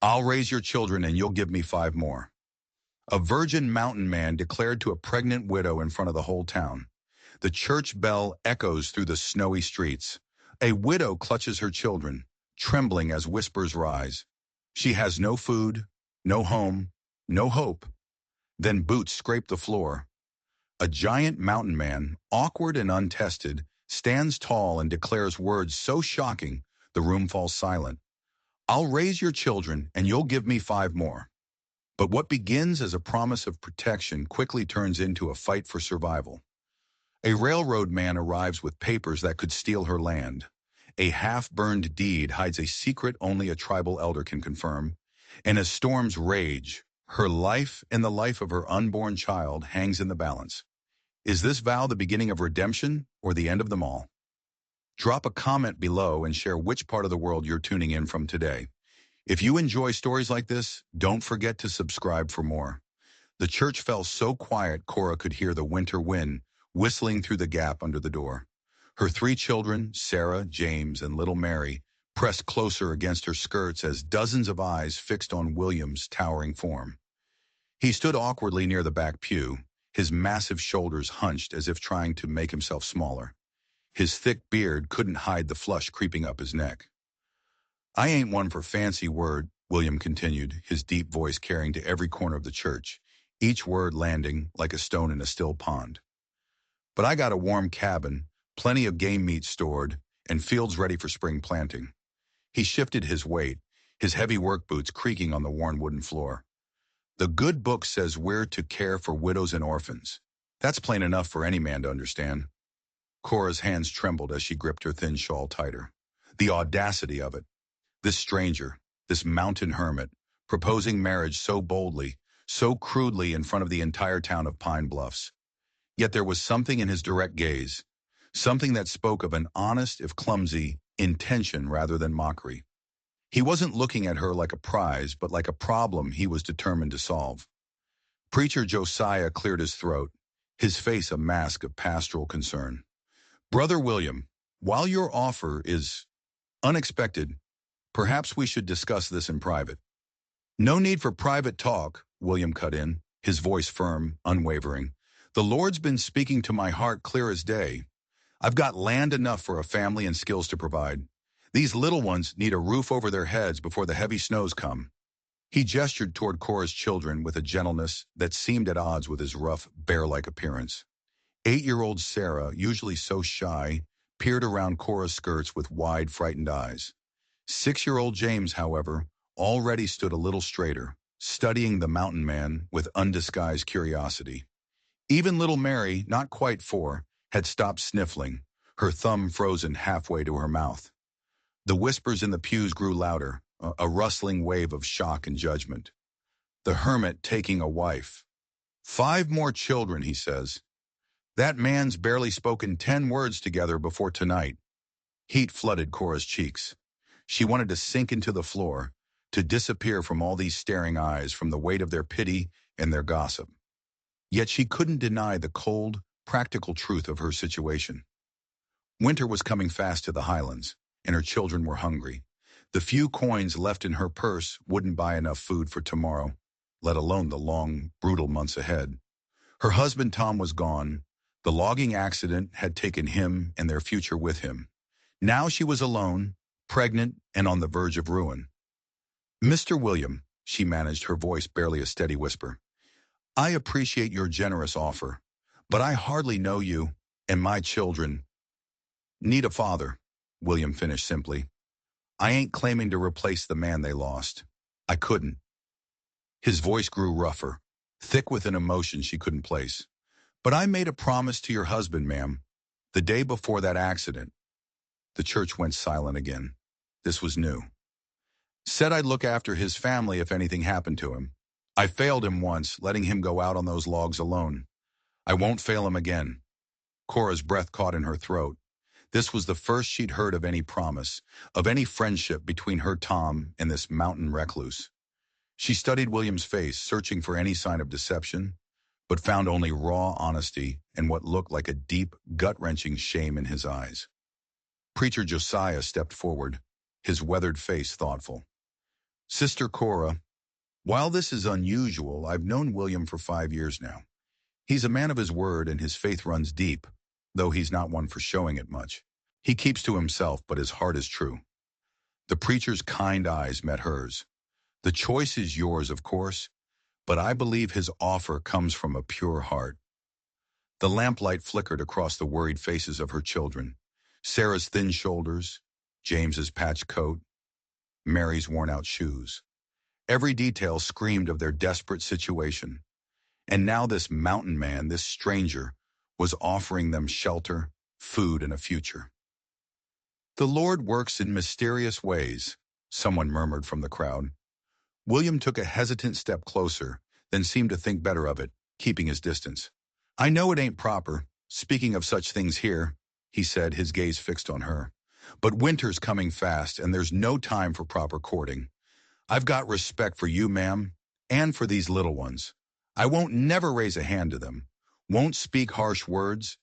I'll raise your children and you'll give me 5 more. A virgin mountain man declared to a pregnant widow in front of the whole town. The church bell echoes through the snowy streets. A widow clutches her children, trembling as whispers rise. She has no food, no home, no hope. Then boots scrape the floor. A giant mountain man, awkward and untested, stands tall and declares words so shocking the room falls silent. I'll raise your children and you'll give me 5 more. But what begins as a promise of protection quickly turns into a fight for survival. A railroad man arrives with papers that could steal her land. A half-burned deed hides a secret only a tribal elder can confirm. And as storms rage, her life and the life of her unborn child hangs in the balance. Is this vow the beginning of redemption or the end of them all? Drop a comment below and share which part of the world you're tuning in from today. If you enjoy stories like this, don't forget to subscribe for more. The church fell so quiet Cora could hear the winter wind whistling through the gap under the door. Her 3 children, Sarah, James, and little Mary, pressed closer against her skirts as dozens of eyes fixed on William's towering form. He stood awkwardly near the back pew, his massive shoulders hunched as if trying to make himself smaller. His thick beard couldn't hide the flush creeping up his neck. I ain't one for fancy word, William continued, his deep voice carrying to every corner of the church, each word landing like a stone in a still pond. But I got a warm cabin, plenty of game meat stored, and fields ready for spring planting. He shifted his weight, his heavy work boots creaking on the worn wooden floor. The good book says we're to care for widows and orphans. That's plain enough for any man to understand. Cora's hands trembled as she gripped her thin shawl tighter. The audacity of it. This stranger, this mountain hermit, proposing marriage so boldly, so crudely in front of the entire town of Pine Bluffs. Yet there was something in his direct gaze, something that spoke of an honest, if clumsy, intention rather than mockery. He wasn't looking at her like a prize, but like a problem he was determined to solve. Preacher Josiah cleared his throat, his face a mask of pastoral concern. Brother William, while your offer is unexpected, perhaps we should discuss this in private. No need for private talk, William cut in, his voice firm, unwavering. The Lord's been speaking to my heart clear as day. I've got land enough for a family and skills to provide. These little ones need a roof over their heads before the heavy snows come. He gestured toward Cora's children with a gentleness that seemed at odds with his rough, bear-like appearance. 8-year-old Sarah, usually so shy, peered around Cora's skirts with wide, frightened eyes. 6-year-old James, however, already stood a little straighter, studying the mountain man with undisguised curiosity. Even little Mary, not quite 4, had stopped sniffling, her thumb frozen halfway to her mouth. The whispers in the pews grew louder, a rustling wave of shock and judgment. The hermit taking a wife. 5 more children, he says. That man's barely spoken 10 words together before tonight. Heat flooded Cora's cheeks. She wanted to sink into the floor, to disappear from all these staring eyes, from the weight of their pity and their gossip. Yet she couldn't deny the cold, practical truth of her situation. Winter was coming fast to the highlands, and her children were hungry. The few coins left in her purse wouldn't buy enough food for tomorrow, let alone the long, brutal months ahead. Her husband Tom was gone. The logging accident had taken him and their future with him. Now she was alone, pregnant, and on the verge of ruin. Mr. William, she managed, her voice barely a steady whisper, I appreciate your generous offer, but I hardly know you, and my children need a father, William finished simply. I ain't claiming to replace the man they lost. I couldn't. His voice grew rougher, thick with an emotion she couldn't place. But I made a promise to your husband, ma'am, the day before that accident. The church went silent again. This was new. Said I'd look after his family if anything happened to him. I failed him once, letting him go out on those logs alone. I won't fail him again. Cora's breath caught in her throat. This was the first she'd heard of any promise, of any friendship between her Tom and this mountain recluse. She studied William's face, searching for any sign of deception, but found only raw honesty and what looked like a deep, gut-wrenching shame in his eyes. Preacher Josiah stepped forward, his weathered face thoughtful. Sister Cora, while this is unusual, I've known William for 5 years now. He's a man of his word and his faith runs deep, though he's not one for showing it much. He keeps to himself, but his heart is true. The preacher's kind eyes met hers. The choice is yours, of course, but I believe his offer comes from a pure heart. The lamplight flickered across the worried faces of her children. Sarah's thin shoulders, James's patched coat, Mary's worn-out shoes. Every detail screamed of their desperate situation. And now this mountain man, this stranger, was offering them shelter, food, and a future. The Lord works in mysterious ways, someone murmured from the crowd. William took a hesitant step closer, then seemed to think better of it, keeping his distance. I know it ain't proper, speaking of such things here, he said, his gaze fixed on her. But winter's coming fast, and there's no time for proper courting. I've got respect for you, ma'am, and for these little ones. I won't never raise a hand to them, won't speak harsh words,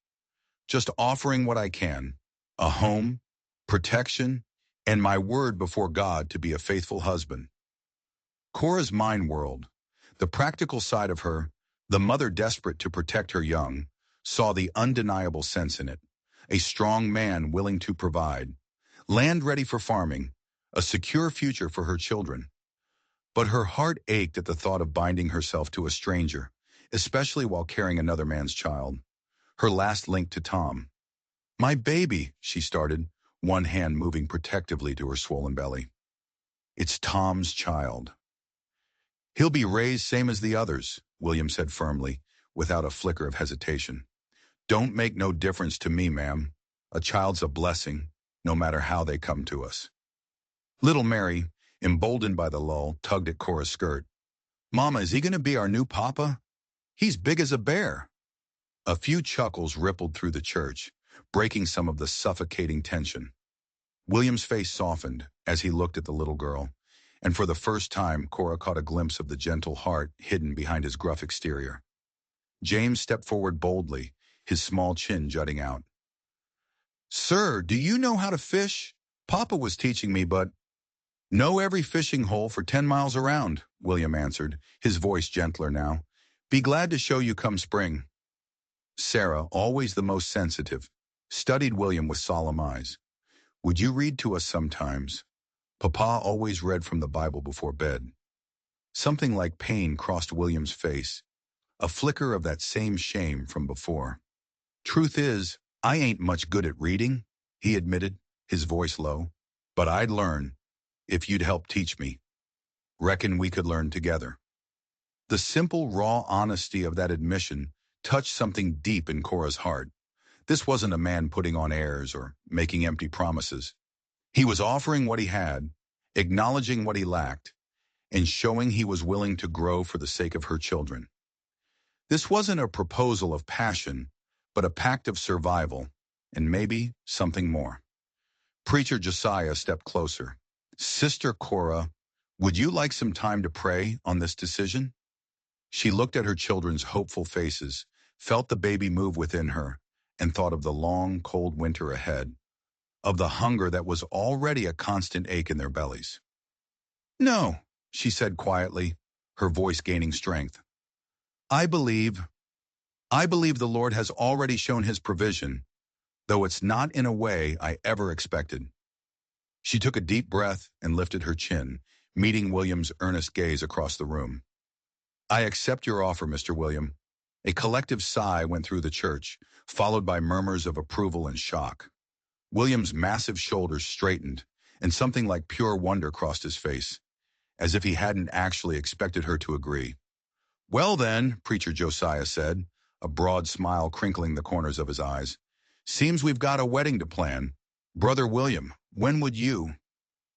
just offering what I can, a home, protection, and my word before God to be a faithful husband. Cora's mind whirled. The practical side of her, the mother desperate to protect her young, saw the undeniable sense in it. A strong man willing to provide, land ready for farming, a secure future for her children. But her heart ached at the thought of binding herself to a stranger, especially while carrying another man's child. Her last link to Tom. My baby, she started, one hand moving protectively to her swollen belly. It's Tom's child. He'll be raised same as the others, William said firmly, without a flicker of hesitation. Don't make no difference to me, ma'am. A child's a blessing, no matter how they come to us. Little Mary, emboldened by the lull, tugged at Cora's skirt. Mama, is he going to be our new papa? He's big as a bear. A few chuckles rippled through the church, breaking some of the suffocating tension. William's face softened as he looked at the little girl, and for the first time, Cora caught a glimpse of the gentle heart hidden behind his gruff exterior. James stepped forward boldly, his small chin jutting out. Sir, do you know how to fish? Papa was teaching me, but... Know every fishing hole for 10 miles around, William answered, his voice gentler now. Be glad to show you come spring. Sarah, always the most sensitive, studied William with solemn eyes. Would you read to us sometimes? Papa always read from the Bible before bed. Something like pain crossed William's face, a flicker of that same shame from before. Truth is, I ain't much good at reading, he admitted, his voice low. But I'd learn, if you'd help teach me. Reckon we could learn together. The simple, raw honesty of that admission touched something deep in Cora's heart. This wasn't a man putting on airs or making empty promises. He was offering what he had, acknowledging what he lacked, and showing he was willing to grow for the sake of her children. This wasn't a proposal of passion, but a pact of survival, and maybe something more. Preacher Josiah stepped closer. Sister Cora, would you like some time to pray on this decision? She looked at her children's hopeful faces, felt the baby move within her, and thought of the long, cold winter ahead, of the hunger that was already a constant ache in their bellies. No, she said quietly, her voice gaining strength. I believe the Lord has already shown his provision, though it's not in a way I ever expected. She took a deep breath and lifted her chin, meeting William's earnest gaze across the room. I accept your offer, Mr. William. A collective sigh went through the church, followed by murmurs of approval and shock. William's massive shoulders straightened, and something like pure wonder crossed his face, as if he hadn't actually expected her to agree. Well then, Preacher Josiah said, a broad smile crinkling the corners of his eyes. Seems we've got a wedding to plan. Brother William, when would you?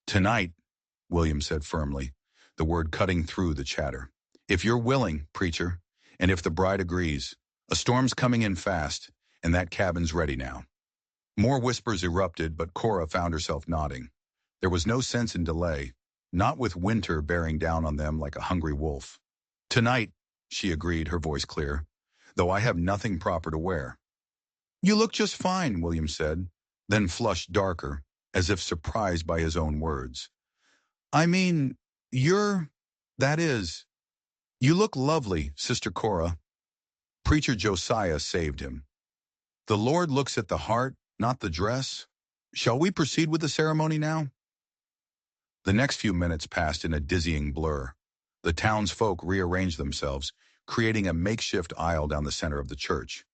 Tonight, William said firmly, the word cutting through the chatter. If you're willing, preacher, and if the bride agrees. A storm's coming in fast, and that cabin's ready now. More whispers erupted, but Cora found herself nodding. There was no sense in delay, not with winter bearing down on them like a hungry wolf. Tonight, she agreed, her voice clear, though I have nothing proper to wear. You look just fine, William said, then flushed darker, as if surprised by his own words. I mean, You're, that is, you look lovely, Sister Cora. Preacher Josiah saved him. The Lord looks at the heart, not the dress. Shall we proceed with the ceremony now? The next few minutes passed in a dizzying blur. The townsfolk rearranged themselves, creating a makeshift aisle down the center of the church.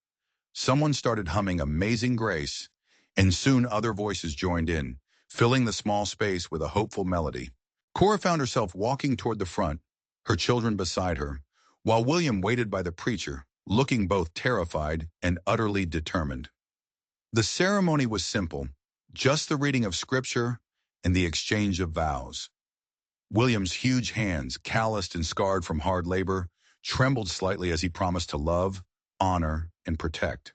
Someone started humming Amazing Grace, and soon other voices joined in, filling the small space with a hopeful melody. Cora found herself walking toward the front, her children beside her, while William waited by the preacher, looking both terrified and utterly determined. The ceremony was simple, just the reading of scripture and the exchange of vows. William's huge hands, calloused and scarred from hard labor, trembled slightly as he promised to love, honor, and protect.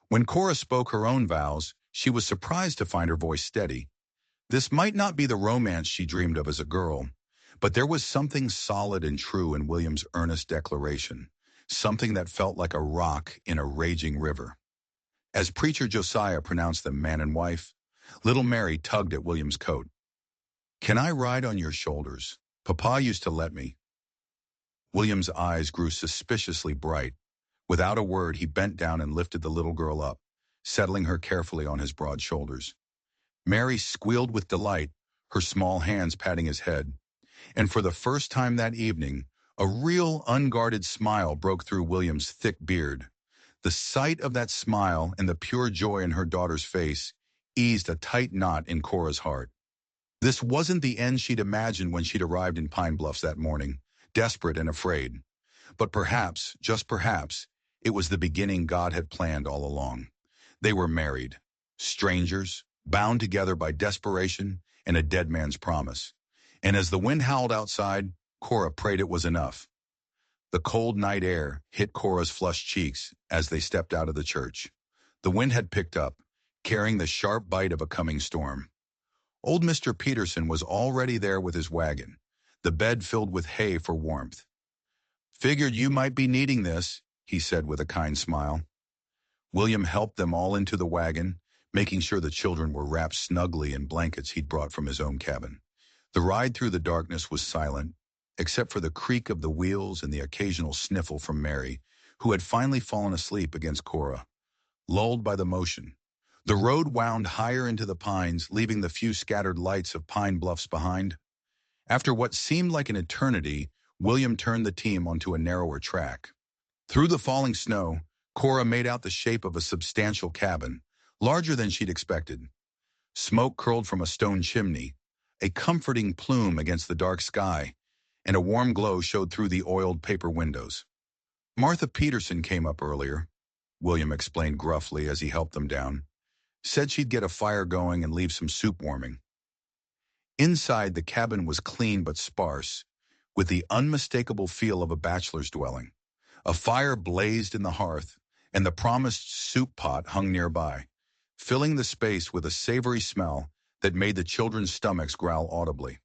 When Cora spoke her own vows, she was surprised to find her voice steady. This might not be the romance she dreamed of as a girl, but there was something solid and true in William's earnest declaration, something that felt like a rock in a raging river. As Preacher Josiah pronounced them man and wife, little Mary tugged at William's coat. "Can I ride on your shoulders? Papa used to let me." William's eyes grew suspiciously bright. Without a word, he bent down and lifted the little girl up, settling her carefully on his broad shoulders. Mary squealed with delight, her small hands patting his head. And for the first time that evening, a real unguarded smile broke through William's thick beard. The sight of that smile and the pure joy in her daughter's face eased a tight knot in Cora's heart. This wasn't the end she'd imagined when she'd arrived in Pine Bluffs that morning, desperate and afraid. But perhaps, just perhaps, it was the beginning God had planned all along. They were married, strangers, bound together by desperation and a dead man's promise. And as the wind howled outside, Cora prayed it was enough. The cold night air hit Cora's flushed cheeks as they stepped out of the church. The wind had picked up, carrying the sharp bite of a coming storm. Old Mr. Peterson was already there with his wagon, the bed filled with hay for warmth. "Figured you might be needing this," he said with a kind smile. William helped them all into the wagon, making sure the children were wrapped snugly in blankets he'd brought from his own cabin. The ride through the darkness was silent, except for the creak of the wheels and the occasional sniffle from Mary, who had finally fallen asleep against Cora. Lulled by the motion, the road wound higher into the pines, leaving the few scattered lights of Pine Bluffs behind. After what seemed like an eternity, William turned the team onto a narrower track. Through the falling snow, Cora made out the shape of a substantial cabin, larger than she'd expected. Smoke curled from a stone chimney, a comforting plume against the dark sky, and a warm glow showed through the oiled paper windows. "Martha Peterson came up earlier," William explained gruffly as he helped them down. "Said she'd get a fire going and leave some soup warming." Inside, the cabin was clean but sparse, with the unmistakable feel of a bachelor's dwelling. A fire blazed in the hearth, and the promised soup pot hung nearby, filling the space with a savory smell that made the children's stomachs growl audibly.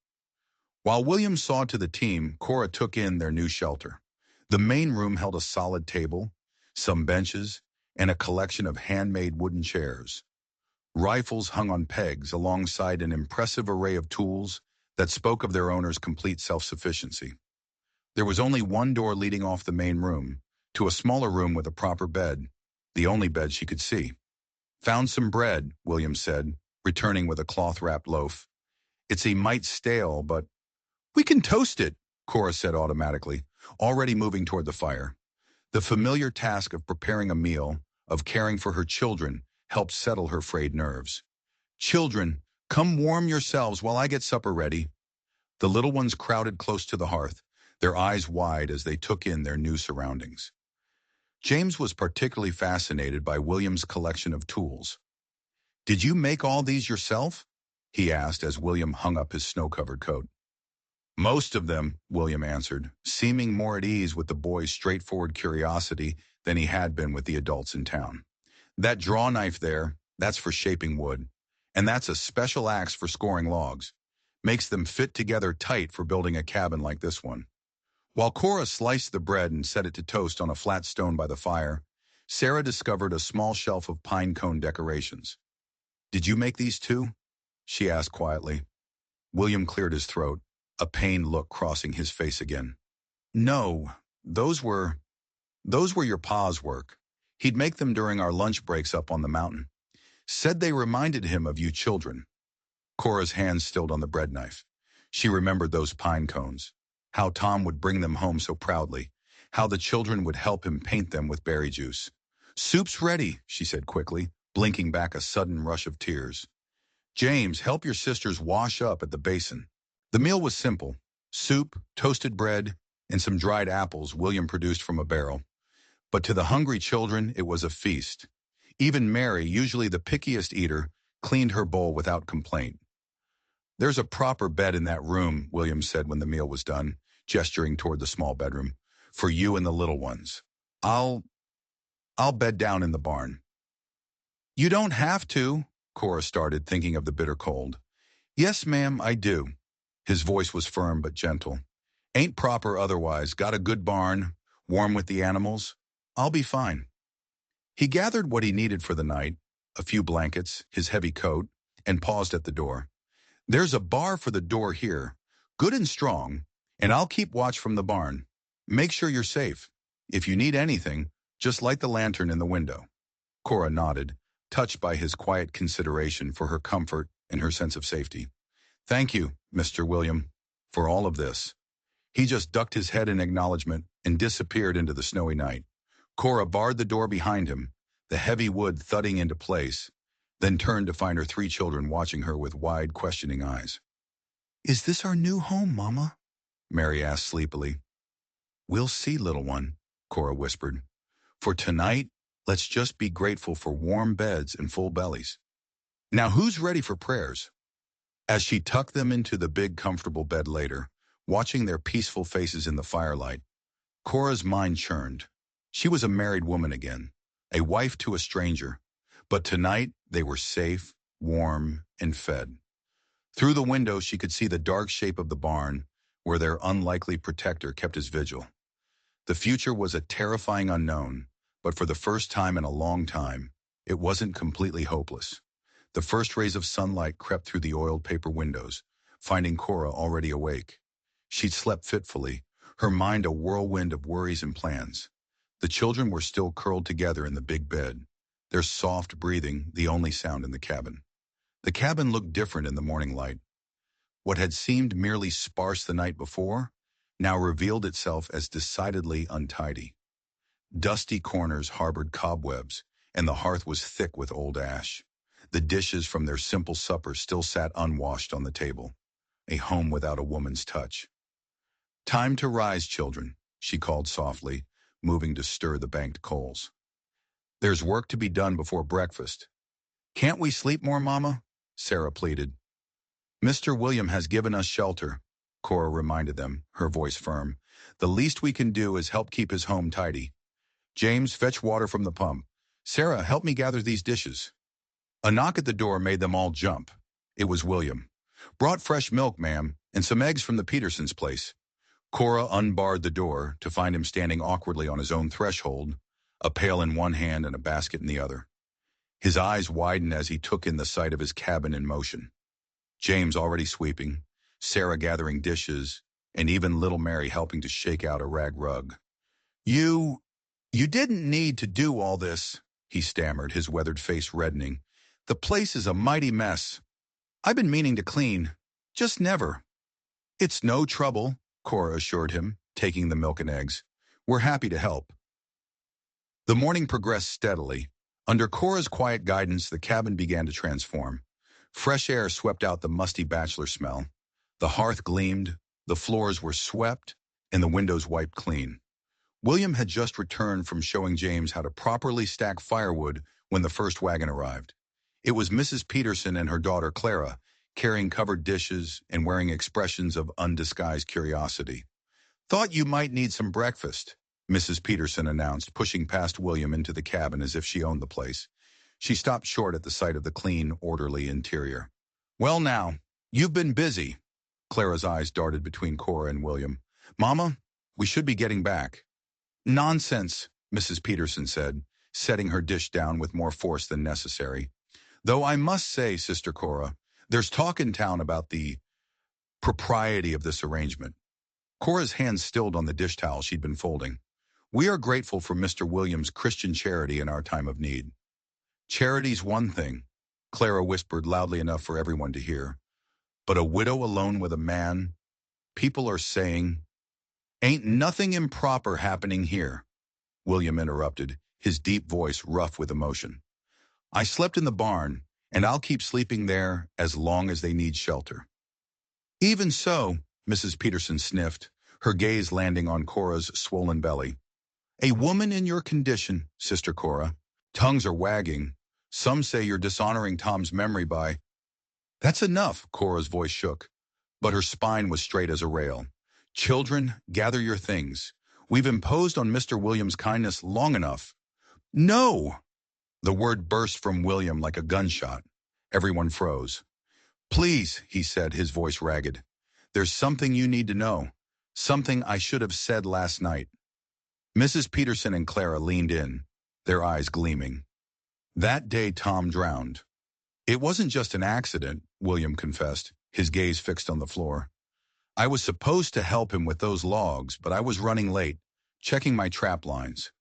While William saw to the team, Cora took in their new shelter. The main room held a solid table, some benches, and a collection of handmade wooden chairs. Rifles hung on pegs alongside an impressive array of tools that spoke of their owner's complete self-sufficiency. There was only one door leading off the main room, to a smaller room with a proper bed, the only bed she could see. "Found some bread," William said, returning with a cloth-wrapped loaf. "It's a mite stale, but—" "We can toast it," Cora said automatically, already moving toward the fire. The familiar task of preparing a meal, of caring for her children, helped settle her frayed nerves. "Children, come warm yourselves while I get supper ready." The little ones crowded close to the hearth, their eyes wide as they took in their new surroundings. James was particularly fascinated by William's collection of tools. "Did you make all these yourself?" he asked as William hung up his snow-covered coat. "Most of them," William answered, seeming more at ease with the boy's straightforward curiosity than he had been with the adults in town. "That draw knife there, that's for shaping wood, and that's a special axe for scoring logs. Makes them fit together tight for building a cabin like this one." While Cora sliced the bread and set it to toast on a flat stone by the fire, Sarah discovered a small shelf of pine cone decorations. "Did you make these too?" she asked quietly. William cleared his throat. a pained look crossing his face again. No, those were, those were your pa's work. He'd make them during our lunch breaks up on the mountain. Said they reminded him of you children. Cora's hands stilled on the bread knife. She remembered those pine cones, how Tom would bring them home so proudly, how the children would help him paint them with berry juice. Soup's ready, she said quickly, blinking back a sudden rush of tears. James, help your sisters wash up at the basin. The meal was simple: soup, toasted bread, and some dried apples William produced from a barrel. But to the hungry children, it was a feast. Even Mary, usually the pickiest eater, cleaned her bowl without complaint. There's a proper bed in that room, William said when the meal was done, gesturing toward the small bedroom, for you and the little ones. I'll bed down in the barn. You don't have to, Cora started, thinking of the bitter cold. Yes, ma'am, I do. His voice was firm but gentle. Ain't proper otherwise. Got a good barn, warm with the animals. I'll be fine. He gathered what he needed for the night, a few blankets, his heavy coat, and paused at the door. There's a bar for the door here, good and strong, and I'll keep watch from the barn. Make sure you're safe. If you need anything, just light the lantern in the window. Cora nodded, touched by his quiet consideration for her comfort and her sense of safety. Thank you, Mr. William, for all of this. He just ducked his head in acknowledgement and disappeared into the snowy night. Cora barred the door behind him, the heavy wood thudding into place, then turned to find her 3 children watching her with wide, questioning eyes. Is this our new home, Mama? Mary asked sleepily. We'll see, little one, Cora whispered. For tonight, let's just be grateful for warm beds and full bellies. Now who's ready for prayers? As she tucked them into the big, comfortable bed later, watching their peaceful faces in the firelight, Cora's mind churned. She was a married woman again, a wife to a stranger, but tonight they were safe, warm, and fed. Through the window she could see the dark shape of the barn, where their unlikely protector kept his vigil. The future was a terrifying unknown, but for the first time in a long time, it wasn't completely hopeless. The first rays of sunlight crept through the oiled paper windows, finding Cora already awake. She'd slept fitfully, her mind a whirlwind of worries and plans. The children were still curled together in the big bed, their soft breathing the only sound in the cabin. The cabin looked different in the morning light. What had seemed merely sparse the night before now revealed itself as decidedly untidy. Dusty corners harbored cobwebs, and the hearth was thick with old ash. The dishes from their simple supper still sat unwashed on the table, a home without a woman's touch. Time to rise, children, she called softly, moving to stir the banked coals. There's work to be done before breakfast. Can't we sleep more, Mama? Sarah pleaded. Mr. William has given us shelter, Cora reminded them, her voice firm. The least we can do is help keep his home tidy. James, fetch water from the pump. Sarah, help me gather these dishes. A knock at the door made them all jump. It was William. Brought fresh milk, ma'am, and some eggs from the Petersons' place. Cora unbarred the door to find him standing awkwardly on his own threshold, a pail in one hand and a basket in the other. His eyes widened as he took in the sight of his cabin in motion. James already sweeping, Sarah gathering dishes, and even little Mary helping to shake out a rag rug. You didn't need to do all this, he stammered, his weathered face reddening. The place is a mighty mess. I've been meaning to clean, just never. It's no trouble, Cora assured him, taking the milk and eggs. We're happy to help. The morning progressed steadily. Under Cora's quiet guidance, the cabin began to transform. Fresh air swept out the musty bachelor smell. The hearth gleamed, the floors were swept, and the windows wiped clean. William had just returned from showing James how to properly stack firewood when the first wagon arrived. It was Mrs. Peterson and her daughter Clara, carrying covered dishes and wearing expressions of undisguised curiosity. Thought you might need some breakfast, Mrs. Peterson announced, pushing past William into the cabin as if she owned the place. She stopped short at the sight of the clean, orderly interior. Well now, you've been busy. Clara's eyes darted between Cora and William. Mama, we should be getting back. Nonsense, Mrs. Peterson said, setting her dish down with more force than necessary. Though I must say, Sister Cora, there's talk in town about the propriety of this arrangement. Cora's hands stilled on the dish towel she'd been folding. We are grateful for Mr. Williams' Christian charity in our time of need. Charity's one thing, Clara whispered loudly enough for everyone to hear. But a widow alone with a man, people are saying, ain't nothing improper happening here, William interrupted, his deep voice rough with emotion. I slept in the barn, and I'll keep sleeping there as long as they need shelter. Even so, Mrs. Peterson sniffed, her gaze landing on Cora's swollen belly. A woman in your condition, Sister Cora. Tongues are wagging. Some say you're dishonoring Tom's memory by... That's enough, Cora's voice shook, but her spine was straight as a rail. Children, gather your things. We've imposed on Mr. Williams' kindness long enough. No! The word burst from William like a gunshot. Everyone froze. Please, he said, his voice ragged. There's something you need to know. Something I should have said last night. Mrs. Peterson and Clara leaned in, their eyes gleaming. That day Tom drowned. It wasn't just an accident, William confessed, his gaze fixed on the floor. I was supposed to help him with those logs, but I was running late, checking my trap lines.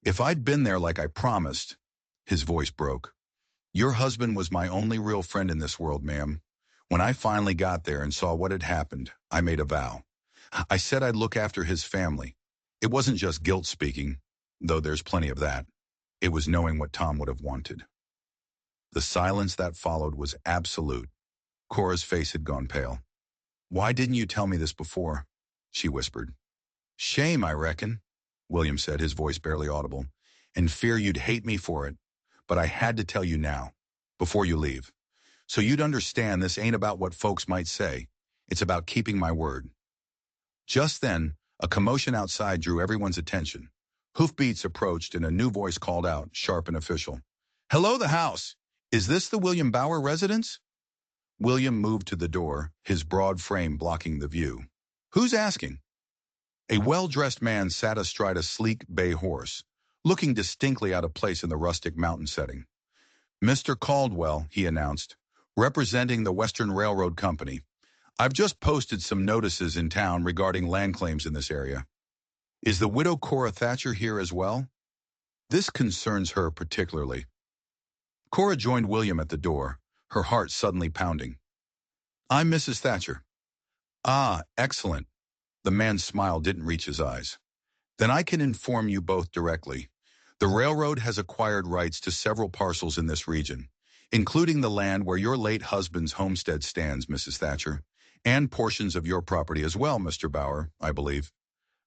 If I'd been there like I promised, his voice broke. Your husband was my only real friend in this world, ma'am. When I finally got there and saw what had happened, I made a vow. I said I'd look after his family. It wasn't just guilt speaking, though there's plenty of that. It was knowing what Tom would have wanted. The silence that followed was absolute. Cora's face had gone pale. Why didn't you tell me this before? She whispered. Shame, I reckon, William said, his voice barely audible, and fear you'd hate me for it. But I had to tell you now, before you leave. So you'd understand this ain't about what folks might say. It's about keeping my word. Just then, a commotion outside drew everyone's attention. Hoofbeats approached and a new voice called out, sharp and official. Hello, the house. Is this the William Bauer residence? William moved to the door, his broad frame blocking the view. Who's asking? A well-dressed man sat astride a sleek bay horse, looking distinctly out of place in the rustic mountain setting. Mr. Caldwell, he announced, representing the Western Railroad Company. I've just posted some notices in town regarding land claims in this area. Is the widow Cora Thatcher here as well? This concerns her particularly. Cora joined William at the door, her heart suddenly pounding. I'm Mrs. Thatcher. Ah, excellent. The man's smile didn't reach his eyes. Then I can inform you both directly. The railroad has acquired rights to several parcels in this region, including the land where your late husband's homestead stands, Mrs. Thatcher, and portions of your property as well, Mr. Bauer, I believe.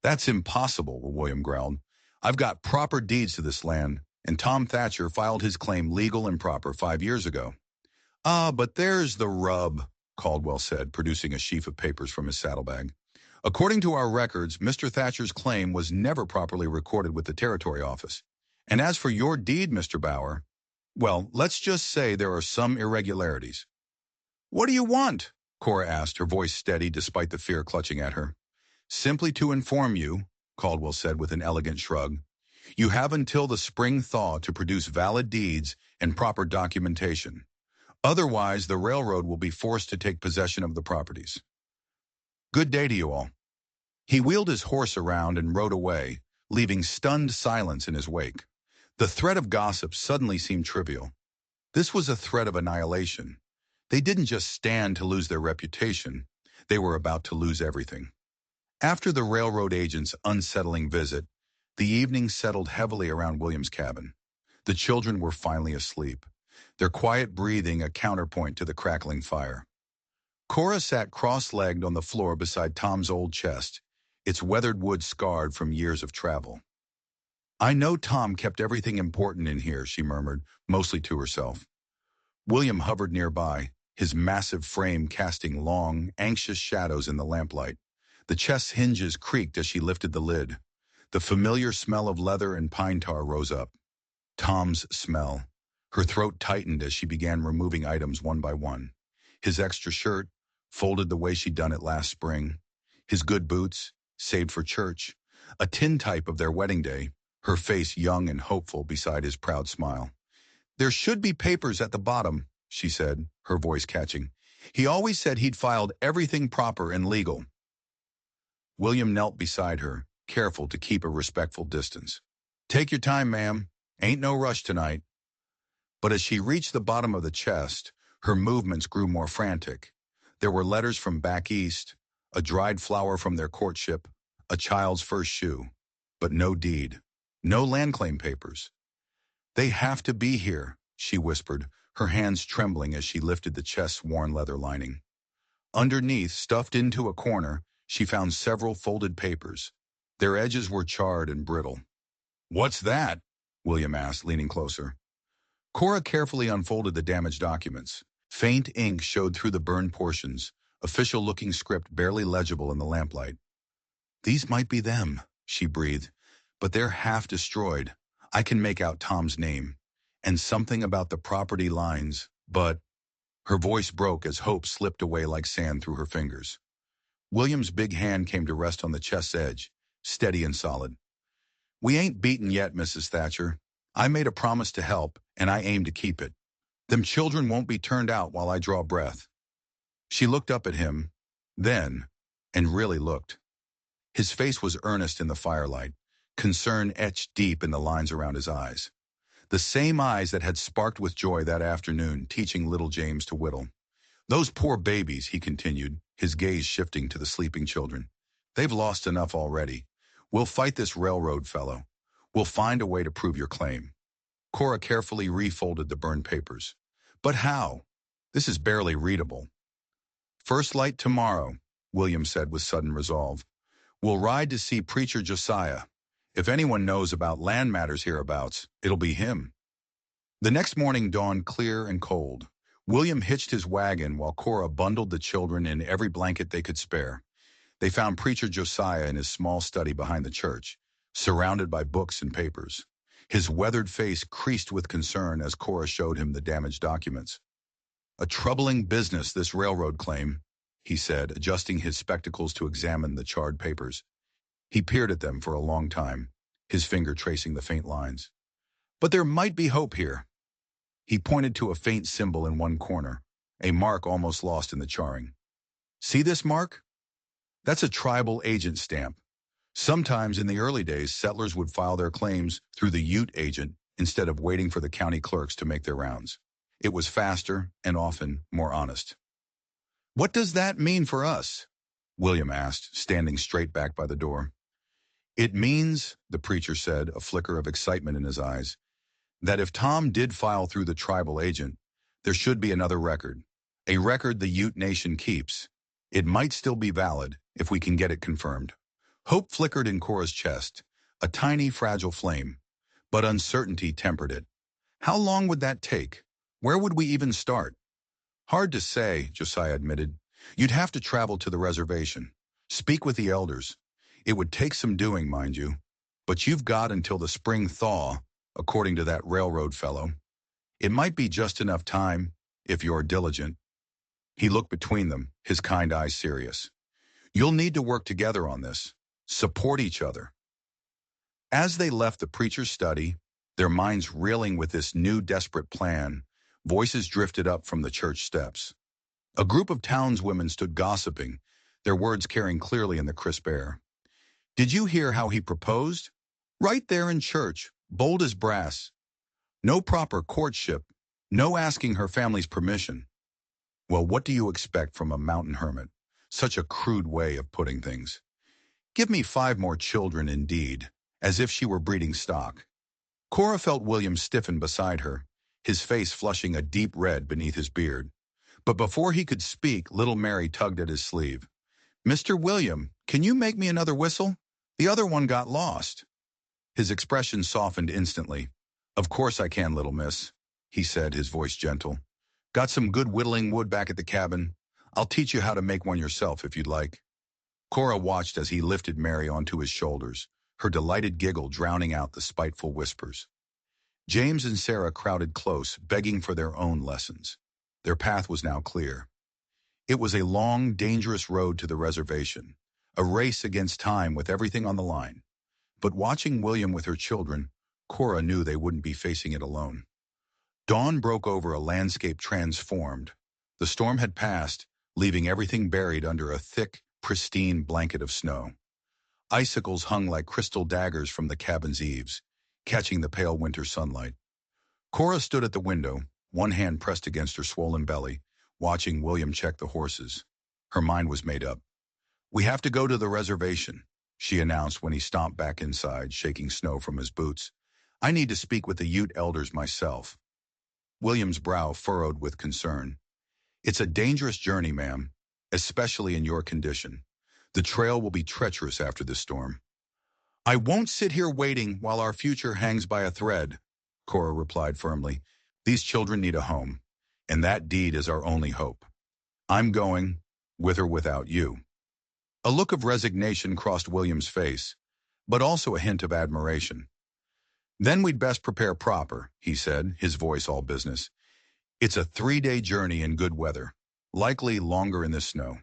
That's impossible, William growled. I've got proper deeds to this land, and Tom Thatcher filed his claim legal and proper 5 years ago. Ah, but there's the rub, Caldwell said, producing a sheaf of papers from his saddlebag. According to our records, Mr. Thatcher's claim was never properly recorded with the Territory Office. And as for your deed, Mr. Bauer, well, let's just say there are some irregularities. What do you want? Cora asked, her voice steady despite the fear clutching at her. Simply to inform you, Caldwell said with an elegant shrug, you have until the spring thaw to produce valid deeds and proper documentation. Otherwise, the railroad will be forced to take possession of the properties. Good day to you all. He wheeled his horse around and rode away, leaving stunned silence in his wake. The threat of gossip suddenly seemed trivial. This was a threat of annihilation. They didn't just stand to lose their reputation, they were about to lose everything. After the railroad agent's unsettling visit, the evening settled heavily around William's cabin. The children were finally asleep, their quiet breathing a counterpoint to the crackling fire. Cora sat cross-legged on the floor beside Tom's old chest, its weathered wood scarred from years of travel. I know Tom kept everything important in here, she murmured, mostly to herself. William hovered nearby, his massive frame casting long, anxious shadows in the lamplight. The chest's hinges creaked as she lifted the lid. The familiar smell of leather and pine tar rose up. Tom's smell. Her throat tightened as she began removing items one by one. His extra shirt, folded the way she'd done it last spring. His good boots, saved for church. A tintype of their wedding day, her face young and hopeful beside his proud smile. There should be papers at the bottom, she said, her voice catching. He always said he'd filed everything proper and legal. William knelt beside her, careful to keep a respectful distance. Take your time, ma'am. Ain't no rush tonight. But as she reached the bottom of the chest, her movements grew more frantic. There were letters from back east, a dried flower from their courtship, a child's first shoe, but no deed, no land claim papers. They have to be here, she whispered, her hands trembling as she lifted the chest's worn leather lining. Underneath, stuffed into a corner, she found several folded papers. Their edges were charred and brittle. What's that? William asked, leaning closer. Cora carefully unfolded the damaged documents. Faint ink showed through the burned portions, official-looking script barely legible in the lamplight. These might be them, she breathed, but they're half destroyed. I can make out Tom's name, and something about the property lines, but... Her voice broke as hope slipped away like sand through her fingers. William's big hand came to rest on the chest's edge, steady and solid. We ain't beaten yet, Mrs. Thatcher. I made a promise to help, and I aim to keep it. Them children won't be turned out while I draw breath. She looked up at him, then, and really looked. His face was earnest in the firelight, concern etched deep in the lines around his eyes. The same eyes that had sparked with joy that afternoon teaching little James to whittle. Those poor babies, he continued, his gaze shifting to the sleeping children. They've lost enough already. We'll fight this railroad fellow. We'll find a way to prove your claim. Cora carefully refolded the burned papers. But how? This is barely readable. First light tomorrow, William said with sudden resolve. We'll ride to see Preacher Josiah. If anyone knows about land matters hereabouts, it'll be him. The next morning dawned clear and cold. William hitched his wagon while Cora bundled the children in every blanket they could spare. They found Preacher Josiah in his small study behind the church, surrounded by books and papers. His weathered face creased with concern as Cora showed him the damaged documents. A troubling business, this railroad claim, he said, adjusting his spectacles to examine the charred papers. He peered at them for a long time, his finger tracing the faint lines. But there might be hope here. He pointed to a faint symbol in one corner, a mark almost lost in the charring. See this mark? That's a tribal agent stamp. Sometimes in the early days, settlers would file their claims through the Ute agent instead of waiting for the county clerks to make their rounds. It was faster and often more honest. What does that mean for us? William asked, standing straight back by the door. It means, the preacher said, a flicker of excitement in his eyes, that if Tom did file through the tribal agent, there should be another record, a record the Ute Nation keeps. It might still be valid if we can get it confirmed. Hope flickered in Cora's chest, a tiny, fragile flame, but uncertainty tempered it. How long would that take? Where would we even start? Hard to say, Josiah admitted. You'd have to travel to the reservation, speak with the elders. It would take some doing, mind you, but you've got until the spring thaw, according to that railroad fellow. It might be just enough time, if you're diligent. He looked between them, his kind eyes serious. You'll need to work together on this. Support each other. As they left the preacher's study, their minds reeling with this new desperate plan, voices drifted up from the church steps. A group of townswomen stood gossiping, their words carrying clearly in the crisp air. Did you hear how he proposed? Right there in church, bold as brass. No proper courtship, no asking her family's permission. Well, what do you expect from a mountain hermit? Such a crude way of putting things. Give me 5 more children indeed, as if she were breeding stock. Cora felt William stiffen beside her, his face flushing a deep red beneath his beard. But before he could speak, little Mary tugged at his sleeve. Mr. William, can you make me another whistle? The other one got lost. His expression softened instantly. Of course I can, little miss, he said, his voice gentle. Got some good whittling wood back at the cabin. I'll teach you how to make one yourself if you'd like. Cora watched as he lifted Mary onto his shoulders, her delighted giggle drowning out the spiteful whispers. James and Sarah crowded close, begging for their own lessons. Their path was now clear. It was a long, dangerous road to the reservation, a race against time with everything on the line. But watching William with her children, Cora knew they wouldn't be facing it alone. Dawn broke over a landscape transformed, The storm had passed, leaving everything buried under a thick, pristine blanket of snow. Icicles hung like crystal daggers from the cabin's eaves, catching the pale winter sunlight. Cora stood at the window, one hand pressed against her swollen belly, watching William check the horses. Her mind was made up. "We have to go to the reservation," she announced when he stomped back inside, shaking snow from his boots. "I need to speak with the Ute elders myself." William's brow furrowed with concern. "It's a dangerous journey, ma'am, especially in your condition. The trail will be treacherous after this storm." "I won't sit here waiting while our future hangs by a thread," Cora replied firmly. "These children need a home, and that deed is our only hope. I'm going, with or without you." A look of resignation crossed William's face, but also a hint of admiration. "Then we'd best prepare proper," he said, his voice all business. "It's a 3-day journey in good weather, likely longer in this snow."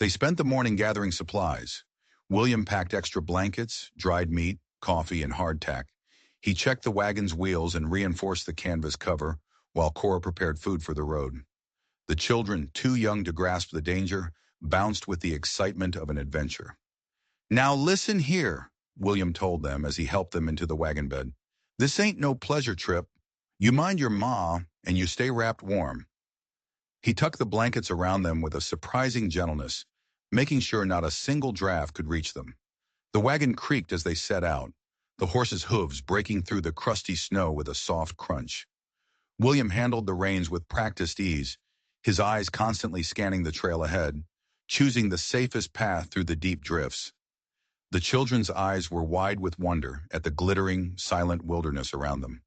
They spent the morning gathering supplies. William packed extra blankets, dried meat, coffee, and hardtack. He checked the wagon's wheels and reinforced the canvas cover, while Cora prepared food for the road. The children, too young to grasp the danger, bounced with the excitement of an adventure. "Now listen here," William told them as he helped them into the wagon bed. "This ain't no pleasure trip. You mind your ma, and you stay wrapped warm." He tucked the blankets around them with a surprising gentleness, making sure not a single draft could reach them. The wagon creaked as they set out, the horses' hooves breaking through the crusty snow with a soft crunch. William handled the reins with practiced ease, his eyes constantly scanning the trail ahead, choosing the safest path through the deep drifts. The children's eyes were wide with wonder at the glittering, silent wilderness around them.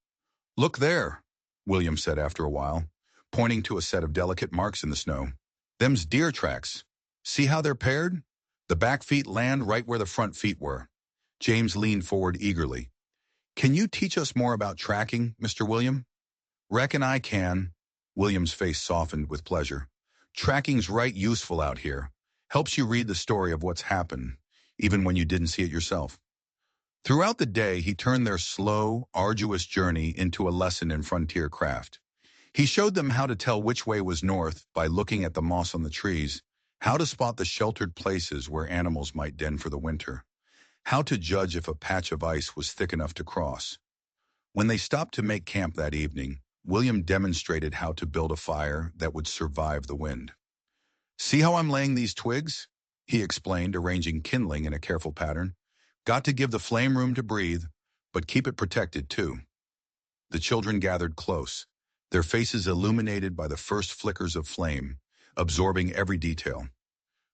"Look there," William said after a while, pointing to a set of delicate marks in the snow. "Them's deer tracks. See how they're paired? The back feet land right where the front feet were." James leaned forward eagerly. "Can you teach us more about tracking, Mr. William?" "Reckon I can." William's face softened with pleasure. "Tracking's right useful out here. Helps you read the story of what's happened, even when you didn't see it yourself." Throughout the day, he turned their slow, arduous journey into a lesson in frontier craft. He showed them how to tell which way was north by looking at the moss on the trees, how to spot the sheltered places where animals might den for the winter, how to judge if a patch of ice was thick enough to cross. When they stopped to make camp that evening, William demonstrated how to build a fire that would survive the wind. "See how I'm laying these twigs?" he explained, arranging kindling in a careful pattern. "Got to give the flame room to breathe, but keep it protected too." The children gathered close, their faces illuminated by the first flickers of flame, absorbing every detail.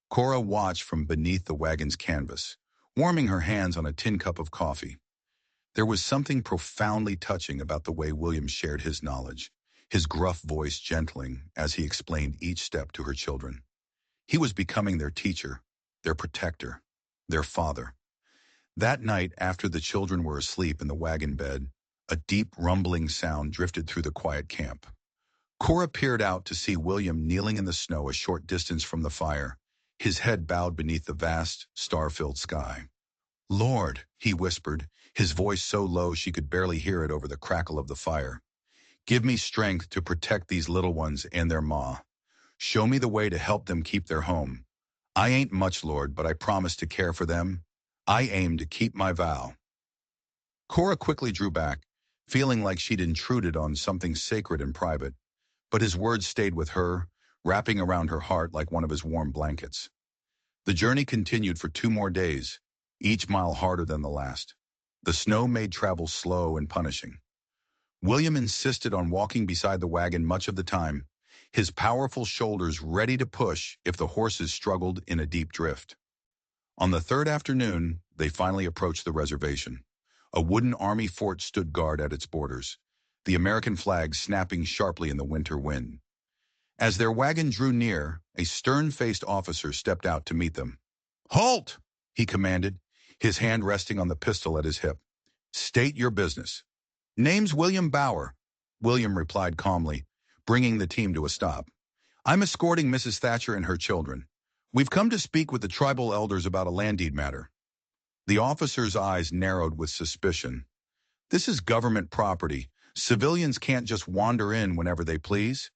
Cora watched from beneath the wagon's canvas, warming her hands on a tin cup of coffee. There was something profoundly touching about the way William shared his knowledge, his gruff voice gentling as he explained each step to her children. He was becoming their teacher, their protector, their father. That night, after the children were asleep in the wagon bed, a deep rumbling sound drifted through the quiet camp. Cora peered out to see William kneeling in the snow a short distance from the fire, his head bowed beneath the vast, star-filled sky. "Lord," he whispered, his voice so low she could barely hear it over the crackle of the fire. "Give me strength to protect these little ones and their ma. Show me the way to help them keep their home. I ain't much, Lord, but I promise to care for them. I aim to keep my vow." Cora quickly drew back, feeling like she'd intruded on something sacred and private, but his words stayed with her, wrapping around her heart like one of his warm blankets. The journey continued for 2 more days, each mile harder than the last. The snow made travel slow and punishing. William insisted on walking beside the wagon much of the time, his powerful shoulders ready to push if the horses struggled in a deep drift. On the 3rd afternoon, they finally approached the reservation. A wooden army fort stood guard at its borders, the American flag snapping sharply in the winter wind. As their wagon drew near, a stern-faced officer stepped out to meet them. "Halt!" he commanded, his hand resting on the pistol at his hip. "State your business." "Name's William Bauer," William replied calmly, bringing the team to a stop. "I'm escorting Mrs. Thatcher and her children. We've come to speak with the tribal elders about a land deed matter." The officer's eyes narrowed with suspicion. "This is government property. Civilians can't just wander in whenever they please."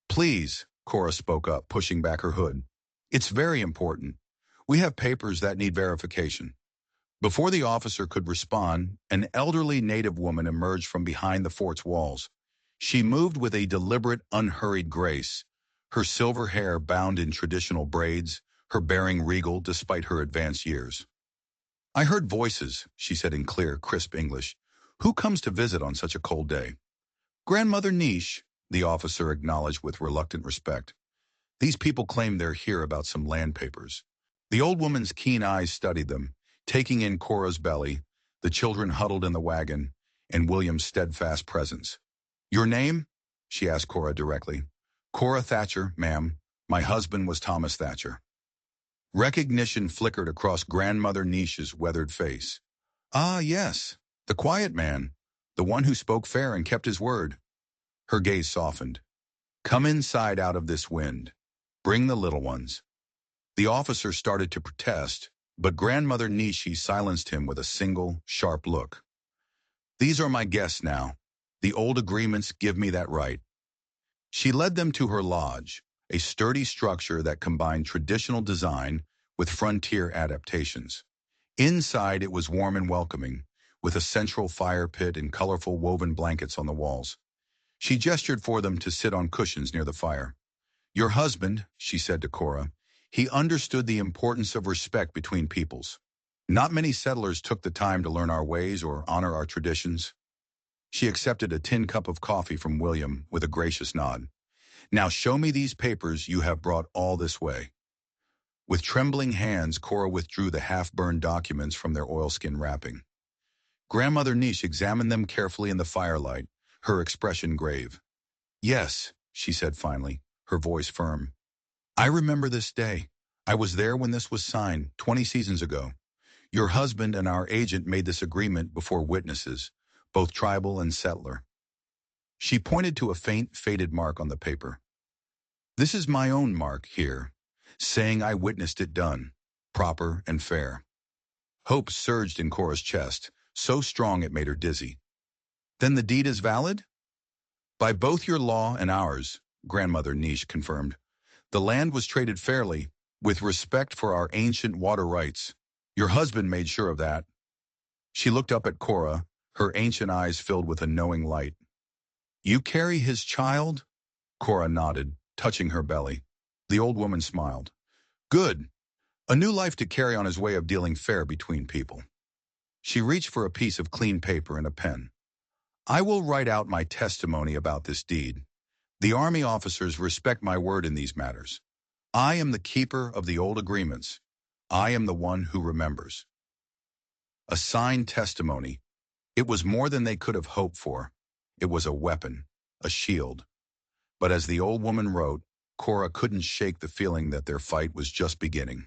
"Please," Cora spoke up, pushing back her hood. It's very important. We have papers that need verification. Before the officer could respond, an elderly native woman emerged from behind the fort's walls. She moved with a deliberate, unhurried grace, her silver hair bound in traditional braids, her bearing regal despite her advanced years. I heard voices, she said in clear, crisp English. Who comes to visit on such a cold day? Grandmother Niche, the officer acknowledged with reluctant respect. These people claim they're here about some land papers. The old woman's keen eyes studied them, taking in Cora's belly, the children huddled in the wagon, and William's steadfast presence. Your name? She asked Cora directly. Cora Thatcher, ma'am. My husband was Thomas Thatcher. Recognition flickered across Grandmother Niche's weathered face. Ah, yes, the quiet man, the one who spoke fair and kept his word. Her gaze softened. Come inside out of this wind. Bring the little ones. The officer started to protest, but Grandmother Niche silenced him with a single, sharp look. These are my guests now. The old agreements give me that right. She led them to her lodge, a sturdy structure that combined traditional design with frontier adaptations. Inside it was warm and welcoming, with a central fire pit and colorful woven blankets on the walls. She gestured for them to sit on cushions near the fire. Your husband, she said to Cora, he understood the importance of respect between peoples. Not many settlers took the time to learn our ways or honor our traditions. She accepted a tin cup of coffee from William with a gracious nod. Now show me these papers you have brought all this way. With trembling hands, Cora withdrew the half-burned documents from their oilskin wrapping. Grandmother Niche examined them carefully in the firelight, her expression grave. Yes, she said finally, her voice firm. I remember this day. I was there when this was signed, 20 seasons ago. Your husband and our agent made this agreement before witnesses, both tribal and settler. She pointed to a faint, faded mark on the paper. This is my own mark here, saying I witnessed it done, proper and fair. Hope surged in Cora's chest, so strong it made her dizzy. Then the deed is valid? By both your law and ours, Grandmother Niche confirmed. The land was traded fairly, with respect for our ancient water rights. Your husband made sure of that. She looked up at Cora, her ancient eyes filled with a knowing light. You carry his child? Cora nodded, touching her belly. The old woman smiled. Good. A new life to carry on his way of dealing fair between people. She reached for a piece of clean paper and a pen. I will write out my testimony about this deed. The Army officers respect my word in these matters. I am the keeper of the old agreements. I am the one who remembers. A signed testimony. It was more than they could have hoped for. It was a weapon, a shield. But as the old woman wrote, Cora couldn't shake the feeling that their fight was just beginning.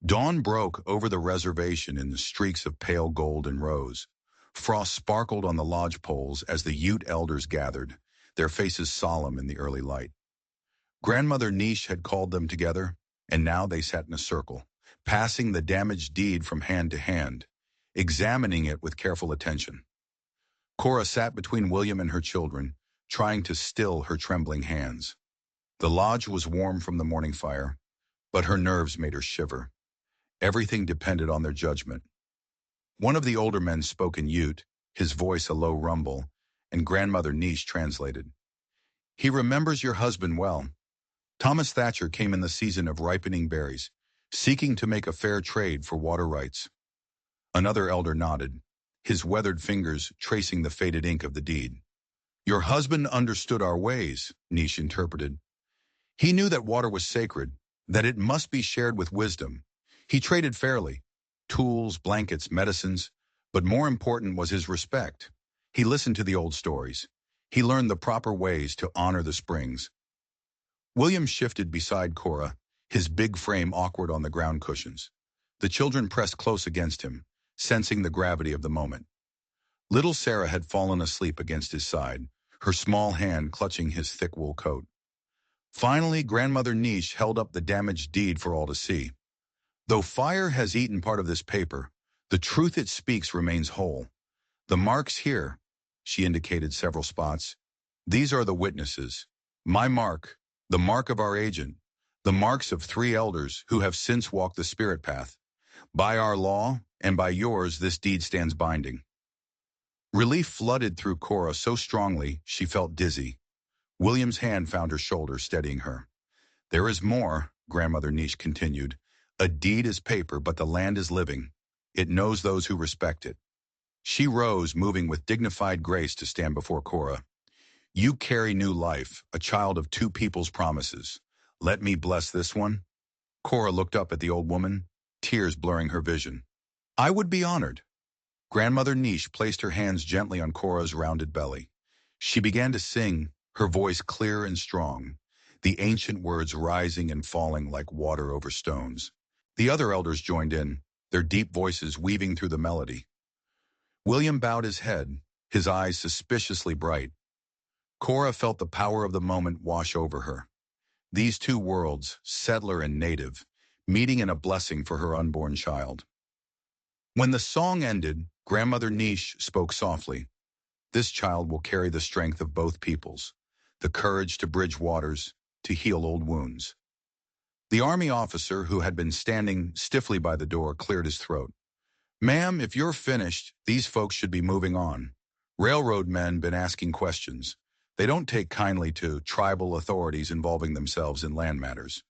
Dawn broke over the reservation in the streaks of pale gold and rose. Frost sparkled on the lodge poles as the Ute elders gathered, their faces solemn in the early light. Grandmother Niche had called them together, and now they sat in a circle, passing the damaged deed from hand to hand, examining it with careful attention. Cora sat between William and her children, trying to still her trembling hands. The lodge was warm from the morning fire, but her nerves made her shiver. Everything depended on their judgment. One of the older men spoke in Ute, his voice a low rumble, and Grandmother Niche translated. He remembers your husband well. Thomas Thatcher came in the season of ripening berries, seeking to make a fair trade for water rights. Another elder nodded, his weathered fingers tracing the faded ink of the deed. Your husband understood our ways, Niche interpreted. He knew that water was sacred, that it must be shared with wisdom. He traded fairly, tools, blankets, medicines, but more important was his respect. He listened to the old stories. He learned the proper ways to honor the springs. William shifted beside Cora, his big frame awkward on the ground cushions. The children pressed close against him, sensing the gravity of the moment. Little Sarah had fallen asleep against his side, her small hand clutching his thick wool coat. Finally, Grandmother Niche held up the damaged deed for all to see. Though fire has eaten part of this paper, the truth it speaks remains whole. The marks here, she indicated several spots. These are the witnesses. My mark, The mark of our agent, the marks of 3 elders who have since walked the spirit path. By our law, and by yours, this deed stands binding. Relief flooded through Cora so strongly she felt dizzy. William's hand found her shoulder, steadying her. There is more, Grandmother Niche continued. A deed is paper, but the land is living. It knows those who respect it. She rose, moving with dignified grace to stand before Cora. You carry new life, a child of 2 people's promises. Let me bless this one. Cora looked up at the old woman, tears blurring her vision. I would be honored. Grandmother Niche placed her hands gently on Cora's rounded belly. She began to sing, her voice clear and strong, the ancient words rising and falling like water over stones. The other elders joined in, their deep voices weaving through the melody. William bowed his head, his eyes suspiciously bright. Cora felt the power of the moment wash over her. These 2 worlds, settler and native, meeting in a blessing for her unborn child. When the song ended, Grandmother Niche spoke softly. This child will carry the strength of both peoples, the courage to bridge waters, to heal old wounds. The army officer who had been standing stiffly by the door cleared his throat. Ma'am, if you're finished, these folks should be moving on. Railroad men been asking questions. They don't take kindly to tribal authorities involving themselves in land matters.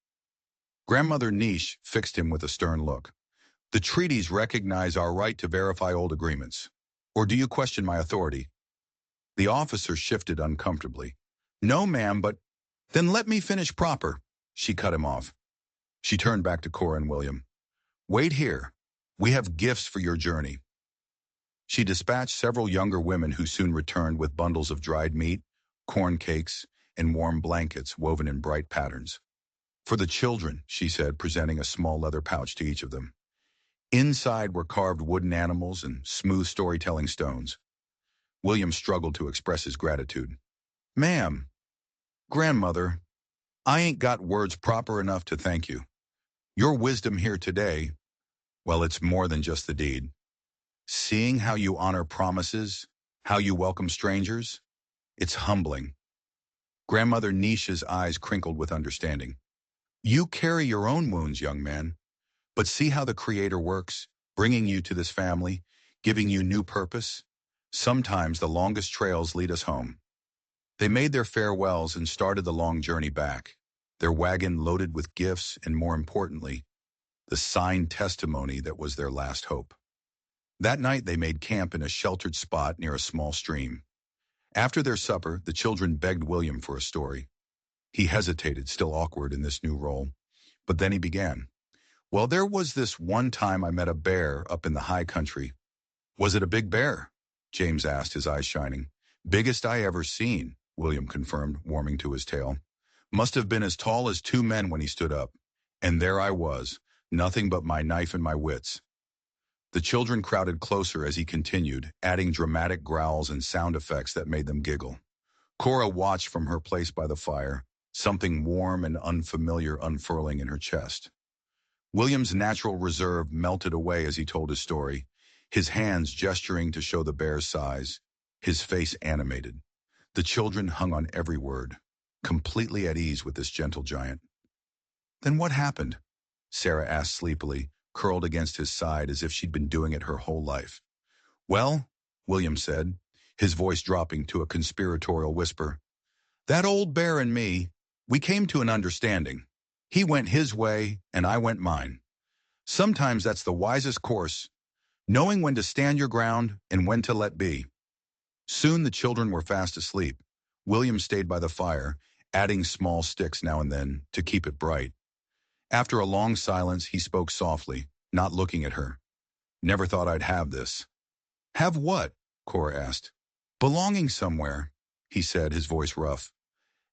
Grandmother Niche fixed him with a stern look. The treaties recognize our right to verify old agreements. Or do you question my authority? The officer shifted uncomfortably. No, ma'am, but then let me finish proper. She cut him off. She turned back to Cora and William. Wait here. We have gifts for your journey. She dispatched several younger women who soon returned with bundles of dried meat, corn cakes, and warm blankets woven in bright patterns. For the children, she said, presenting a small leather pouch to each of them. Inside were carved wooden animals and smooth storytelling stones. William struggled to express his gratitude. Ma'am, Grandmother, I ain't got words proper enough to thank you. Your wisdom here today, well, it's more than just the deed. Seeing how you honor promises, how you welcome strangers, it's humbling. Grandmother Niche's eyes crinkled with understanding. You carry your own wounds, young man, but see how the Creator works, bringing you to this family, giving you new purpose. Sometimes the longest trails lead us home. They made their farewells and started the long journey back, their wagon loaded with gifts and, more importantly, the signed testimony that was their last hope. That night they made camp in a sheltered spot near a small stream. After their supper, the children begged William for a story. He hesitated, still awkward in this new role, but then he began. Well, there was this one time I met a bear up in the high country. Was it a big bear? James asked, his eyes shining. Biggest I ever seen, William confirmed, warming to his tale. Must have been as tall as 2 men when he stood up. And there I was, nothing but my knife and my wits. The children crowded closer as he continued, adding dramatic growls and sound effects that made them giggle. Cora watched from her place by the fire, something warm and unfamiliar unfurling in her chest. William's natural reserve melted away as he told his story, his hands gesturing to show the bear's size, his face animated. The children hung on every word, completely at ease with this gentle giant. Then what happened? Sarah asked sleepily, curled against his side as if she'd been doing it her whole life. Well, William said, his voice dropping to a conspiratorial whisper, that old bear and me, we came to an understanding. He went his way, and I went mine. Sometimes that's the wisest course, knowing when to stand your ground and when to let be. Soon the children were fast asleep. William stayed by the fire, adding small sticks now and then to keep it bright. After a long silence, he spoke softly, not looking at her. Never thought I'd have this. Have what? Cora asked. Belonging somewhere, he said, his voice rough.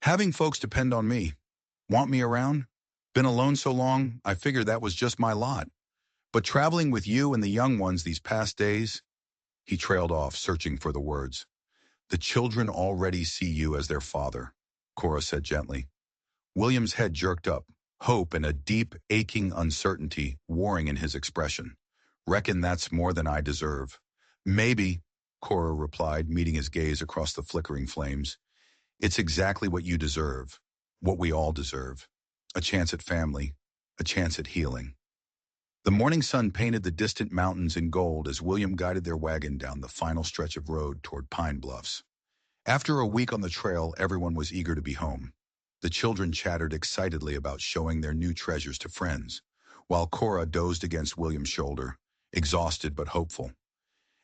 Having folks depend on me. Want me around? Been alone so long, I figured that was just my lot. But traveling with you and the young ones these past days, he trailed off, searching for the words. The children already see you as their father, Cora said gently. William's head jerked up, hope and a deep, aching uncertainty warring in his expression. Reckon that's more than I deserve. Maybe, Cora replied, meeting his gaze across the flickering flames. It's exactly what you deserve. what we all deserve. A chance at family, a chance at healing. The morning sun painted the distant mountains in gold as William guided their wagon down the final stretch of road toward Pine Bluffs. After a week on the trail, everyone was eager to be home. The children chattered excitedly about showing their new treasures to friends, while Cora dozed against William's shoulder, exhausted but hopeful.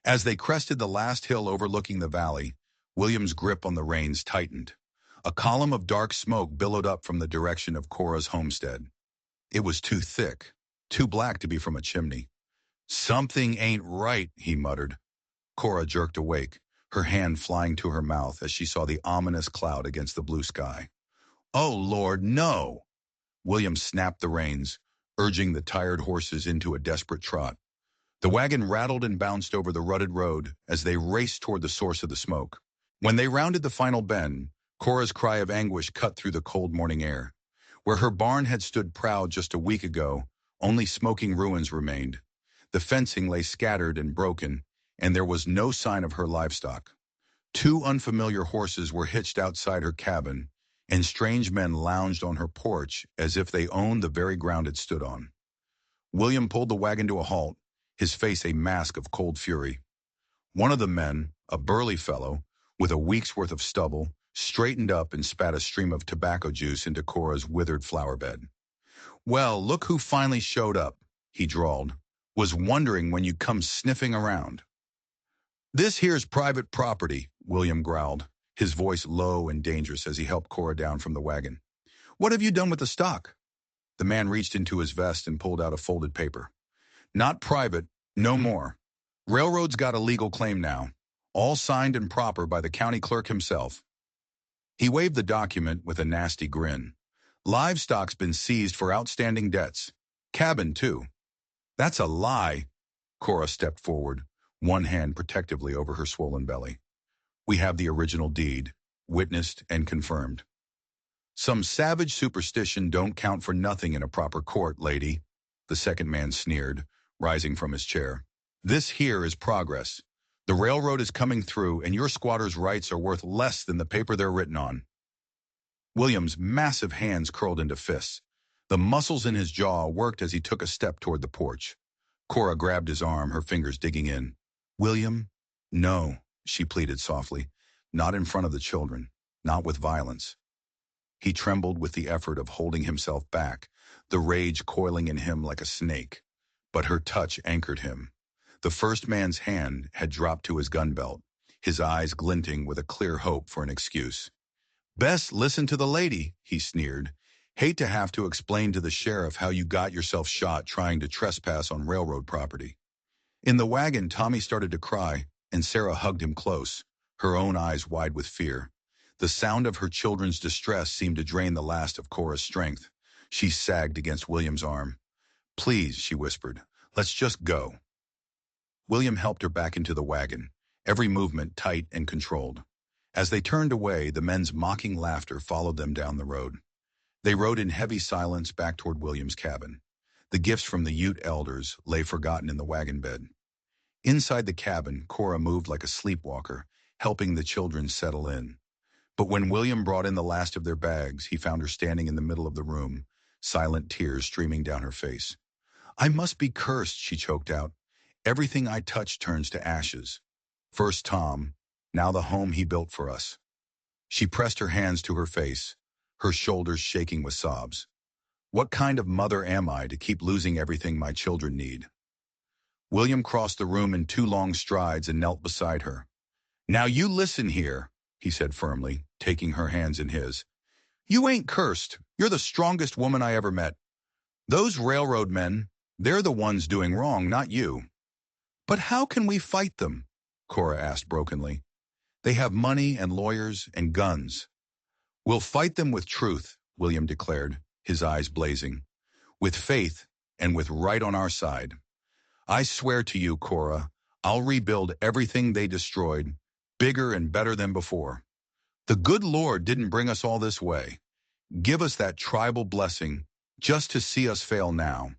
As they crested the last hill overlooking the valley, William's grip on the reins tightened. A column of dark smoke billowed up from the direction of Cora's homestead. It was too thick, too black to be from a chimney. "Something ain't right," he muttered. Cora jerked awake, her hand flying to her mouth as she saw the ominous cloud against the blue sky. "Oh, Lord, no!" William snapped the reins, urging the tired horses into a desperate trot. The wagon rattled and bounced over the rutted road as they raced toward the source of the smoke. When they rounded the final bend, Cora's cry of anguish cut through the cold morning air. Where her barn had stood proud just a week ago, only smoking ruins remained. The fencing lay scattered and broken, and there was no sign of her livestock. Two unfamiliar horses were hitched outside her cabin, and strange men lounged on her porch as if they owned the very ground it stood on. William pulled the wagon to a halt, his face a mask of cold fury. One of the men, a burly fellow, with a week's worth of stubble, straightened up and spat a stream of tobacco juice into Cora's withered flower bed. "Well, look who finally showed up," he drawled. "Was wondering when you'd come sniffing around." "This here's private property," William growled, his voice low and dangerous as he helped Cora down from the wagon. "What have you done with the stock?" The man reached into his vest and pulled out a folded paper. "Not private, no more. Railroad's got a legal claim now, all signed and proper by the county clerk himself." He waved the document with a nasty grin. "Livestock's been seized for outstanding debts. Cabin, too." "That's a lie." Cora stepped forward, one hand protectively over her swollen belly. "We have the original deed, witnessed and confirmed." "Some savage superstition don't count for nothing in a proper court, lady," the second man sneered, rising from his chair. "This here is progress. The railroad is coming through, and your squatters' rights are worth less than the paper they're written on." William's massive hands curled into fists. The muscles in his jaw worked as he took a step toward the porch. Cora grabbed his arm, her fingers digging in. "William, no," she pleaded softly. "Not in front of the children. Not with violence." He trembled with the effort of holding himself back, the rage coiling in him like a snake. But her touch anchored him. The first man's hand had dropped to his gun belt, his eyes glinting with a clear hope for an excuse. "Best listen to the lady," he sneered. "Hate to have to explain to the sheriff how you got yourself shot trying to trespass on railroad property." In the wagon, Tommy started to cry, and Sarah hugged him close, her own eyes wide with fear. The sound of her children's distress seemed to drain the last of Cora's strength. She sagged against William's arm. "Please," she whispered, "let's just go." William helped her back into the wagon, every movement tight and controlled. As they turned away, the men's mocking laughter followed them down the road. They rode in heavy silence back toward William's cabin. The gifts from the Ute elders lay forgotten in the wagon bed. Inside the cabin, Cora moved like a sleepwalker, helping the children settle in. But when William brought in the last of their bags, he found her standing in the middle of the room, silent tears streaming down her face. "I must be cursed," she choked out. "Everything I touch turns to ashes. First Tom, now the home he built for us." She pressed her hands to her face, her shoulders shaking with sobs. "What kind of mother am I to keep losing everything my children need?" William crossed the room in two long strides and knelt beside her. "Now you listen here," he said firmly, taking her hands in his. "You ain't cursed. You're the strongest woman I ever met. Those railroad men, they're the ones doing wrong, not you." "But how can we fight them?" Cora asked brokenly. "They have money and lawyers and guns." "We'll fight them with truth," William declared, his eyes blazing. "With faith and with right on our side. I swear to you, Cora, I'll rebuild everything they destroyed, bigger and better than before. The good Lord didn't bring us all this way. Give us that tribal blessing just to see us fail now."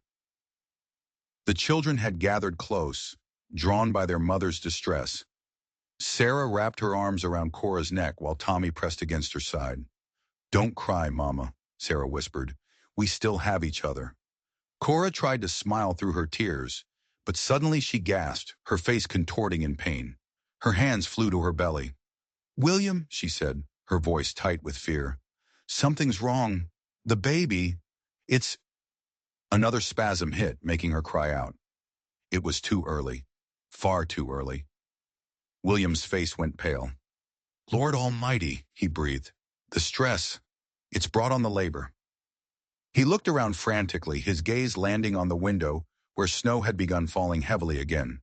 The children had gathered close, drawn by their mother's distress. Sarah wrapped her arms around Cora's neck while Tommy pressed against her side. Don't cry, Mama, Sarah whispered. We still have each other. Cora tried to smile through her tears, but suddenly she gasped, her face contorting in pain. Her hands flew to her belly. William, she said, her voice tight with fear. Something's wrong. The baby. It's... Another spasm hit, making her cry out. It was too early. Far too early. William's face went pale. Lord Almighty, he breathed. The stress. It's brought on the labor. He looked around frantically, his gaze landing on the window where snow had begun falling heavily again.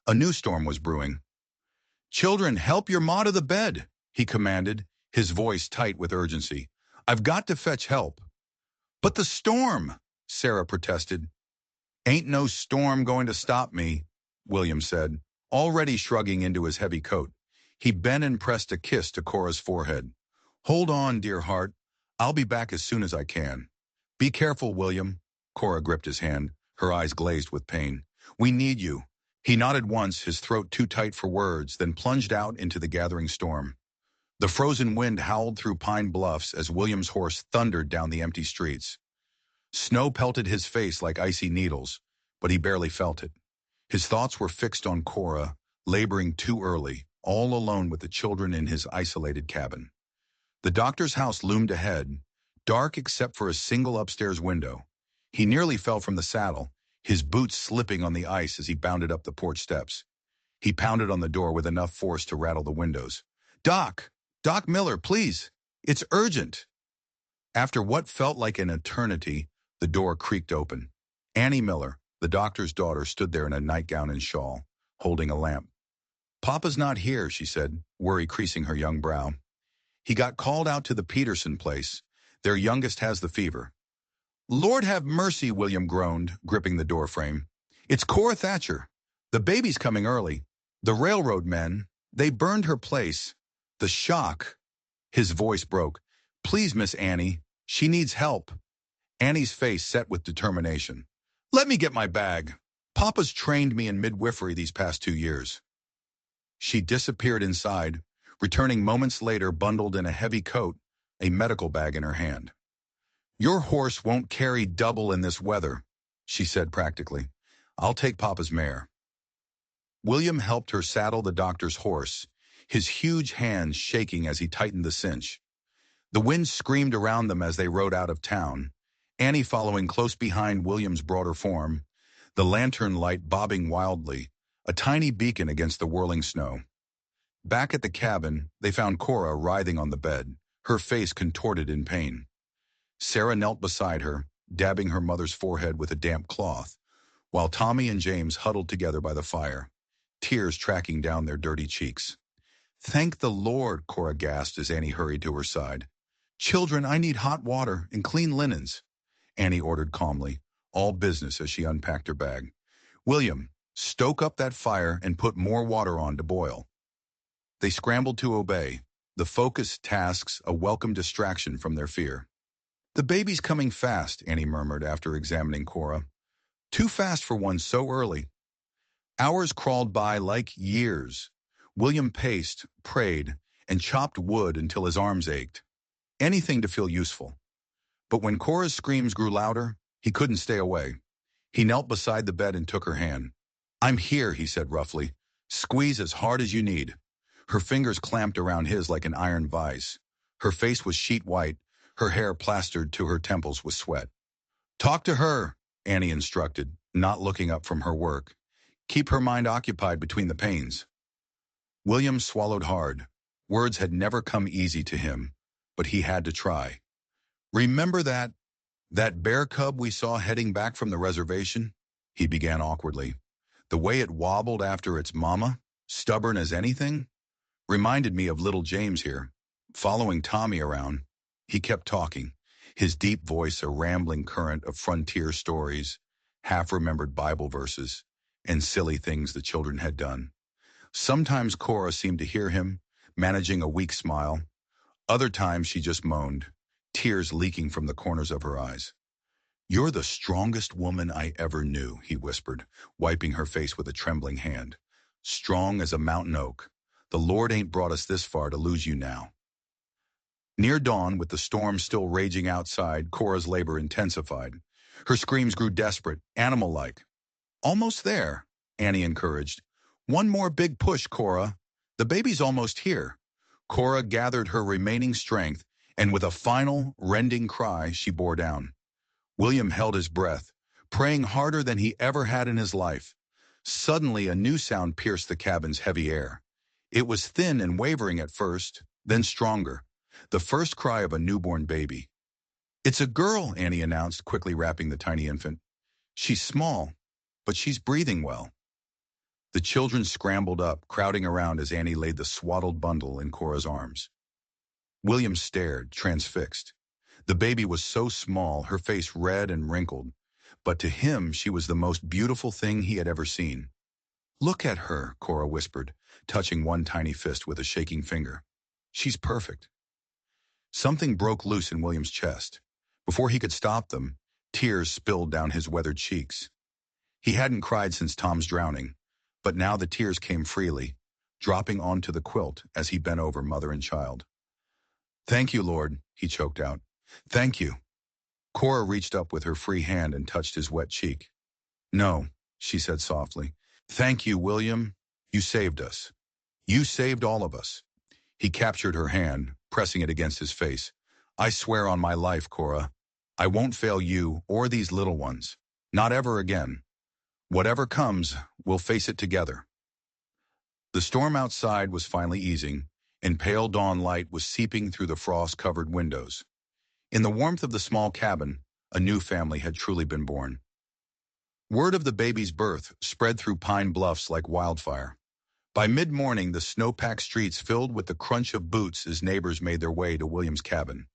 A new storm was brewing. Children, help your ma to the bed, he commanded, his voice tight with urgency. I've got to fetch help. But the storm, Sarah protested. Ain't no storm going to stop me, William said, already shrugging into his heavy coat. He bent and pressed a kiss to Cora's forehead. Hold on, dear heart. I'll be back as soon as I can. Be careful, William. Cora gripped his hand, her eyes glazed with pain. We need you. He nodded once, his throat too tight for words, then plunged out into the gathering storm. The frozen wind howled through pine bluffs as William's horse thundered down the empty streets. Snow pelted his face like icy needles, but he barely felt it. His thoughts were fixed on Cora, laboring too early, all alone with the children in his isolated cabin. The doctor's house loomed ahead, dark except for a single upstairs window. He nearly fell from the saddle, his boots slipping on the ice as he bounded up the porch steps. He pounded on the door with enough force to rattle the windows. Doc! Doc Miller, please! It's urgent! After what felt like an eternity, the door creaked open. Annie Miller, the doctor's daughter, stood there in a nightgown and shawl, holding a lamp. Papa's not here, she said, worry creasing her young brow. He got called out to the Peterson place. Their youngest has the fever. Lord have mercy, William groaned, gripping the doorframe. It's Cora Thatcher. The baby's coming early. The railroad men, they burned her place. The shock. His voice broke. Please, Miss Annie, she needs help. Annie's face set with determination. Let me get my bag. Papa's trained me in midwifery these past 2 years. She disappeared inside, returning moments later bundled in a heavy coat, a medical bag in her hand. Your horse won't carry double in this weather, she said practically. I'll take Papa's mare. William helped her saddle the doctor's horse, his huge hands shaking as he tightened the cinch. The wind screamed around them as they rode out of town, Annie following close behind William's broader form, the lantern light bobbing wildly, a tiny beacon against the whirling snow. Back at the cabin, they found Cora writhing on the bed, her face contorted in pain. Sarah knelt beside her, dabbing her mother's forehead with a damp cloth, while Tommy and James huddled together by the fire, tears tracking down their dirty cheeks. Thank the Lord, Cora gasped as Annie hurried to her side. Children, I need hot water and clean linens, Annie ordered calmly, all business as she unpacked her bag. William, stoke up that fire and put more water on to boil. They scrambled to obey, the focused tasks a welcome distraction from their fear. The baby's coming fast, Annie murmured after examining Cora. Too fast for one so early. Hours crawled by like years. William paced, prayed, and chopped wood until his arms ached. Anything to feel useful. But when Cora's screams grew louder, he couldn't stay away. He knelt beside the bed and took her hand. I'm here, he said roughly. Squeeze as hard as you need. Her fingers clamped around his like an iron vise. Her face was sheet white, her hair plastered to her temples with sweat. Talk to her, Annie instructed, not looking up from her work. Keep her mind occupied between the pains. William swallowed hard. Words had never come easy to him, but he had to try. Remember that bear cub we saw heading back from the reservation? He began awkwardly. The way it wobbled after its mama, stubborn as anything, reminded me of little James here. Following Tommy around, he kept talking, his deep voice a rambling current of frontier stories, half-remembered Bible verses, and silly things the children had done. Sometimes Cora seemed to hear him, managing a weak smile. Other times she just moaned, tears leaking from the corners of her eyes. You're the strongest woman I ever knew, he whispered, wiping her face with a trembling hand. Strong as a mountain oak. The Lord ain't brought us this far to lose you now. Near dawn, with the storm still raging outside, Cora's labor intensified. Her screams grew desperate, animal-like. Almost there, Annie encouraged. One more big push, Cora. The baby's almost here. Cora gathered her remaining strength, and with a final, rending cry, she bore down. William held his breath, praying harder than he ever had in his life. Suddenly, a new sound pierced the cabin's heavy air. It was thin and wavering at first, then stronger. The first cry of a newborn baby. "It's a girl," Annie announced, quickly wrapping the tiny infant. "She's small, but she's breathing well." The children scrambled up, crowding around as Annie laid the swaddled bundle in Cora's arms. William stared, transfixed. The baby was so small, her face red and wrinkled, but to him she was the most beautiful thing he had ever seen. "Look at her," Cora whispered, touching one tiny fist with a shaking finger. "She's perfect." Something broke loose in William's chest. Before he could stop them, tears spilled down his weathered cheeks. He hadn't cried since Tom's drowning, but now the tears came freely, dropping onto the quilt as he bent over mother and child. "Thank you, Lord," he choked out. "Thank you." Cora reached up with her free hand and touched his wet cheek. "No," she said softly. "Thank you, William. You saved us. You saved all of us." He captured her hand, pressing it against his face. "I swear on my life, Cora, I won't fail you or these little ones. Not ever again. Whatever comes, we'll face it together." The storm outside was finally easing, and pale dawn light was seeping through the frost-covered windows. In the warmth of the small cabin, a new family had truly been born. Word of the baby's birth spread through Pine Bluffs like wildfire. By mid-morning, the snow-packed streets filled with the crunch of boots as neighbors made their way to William's cabin.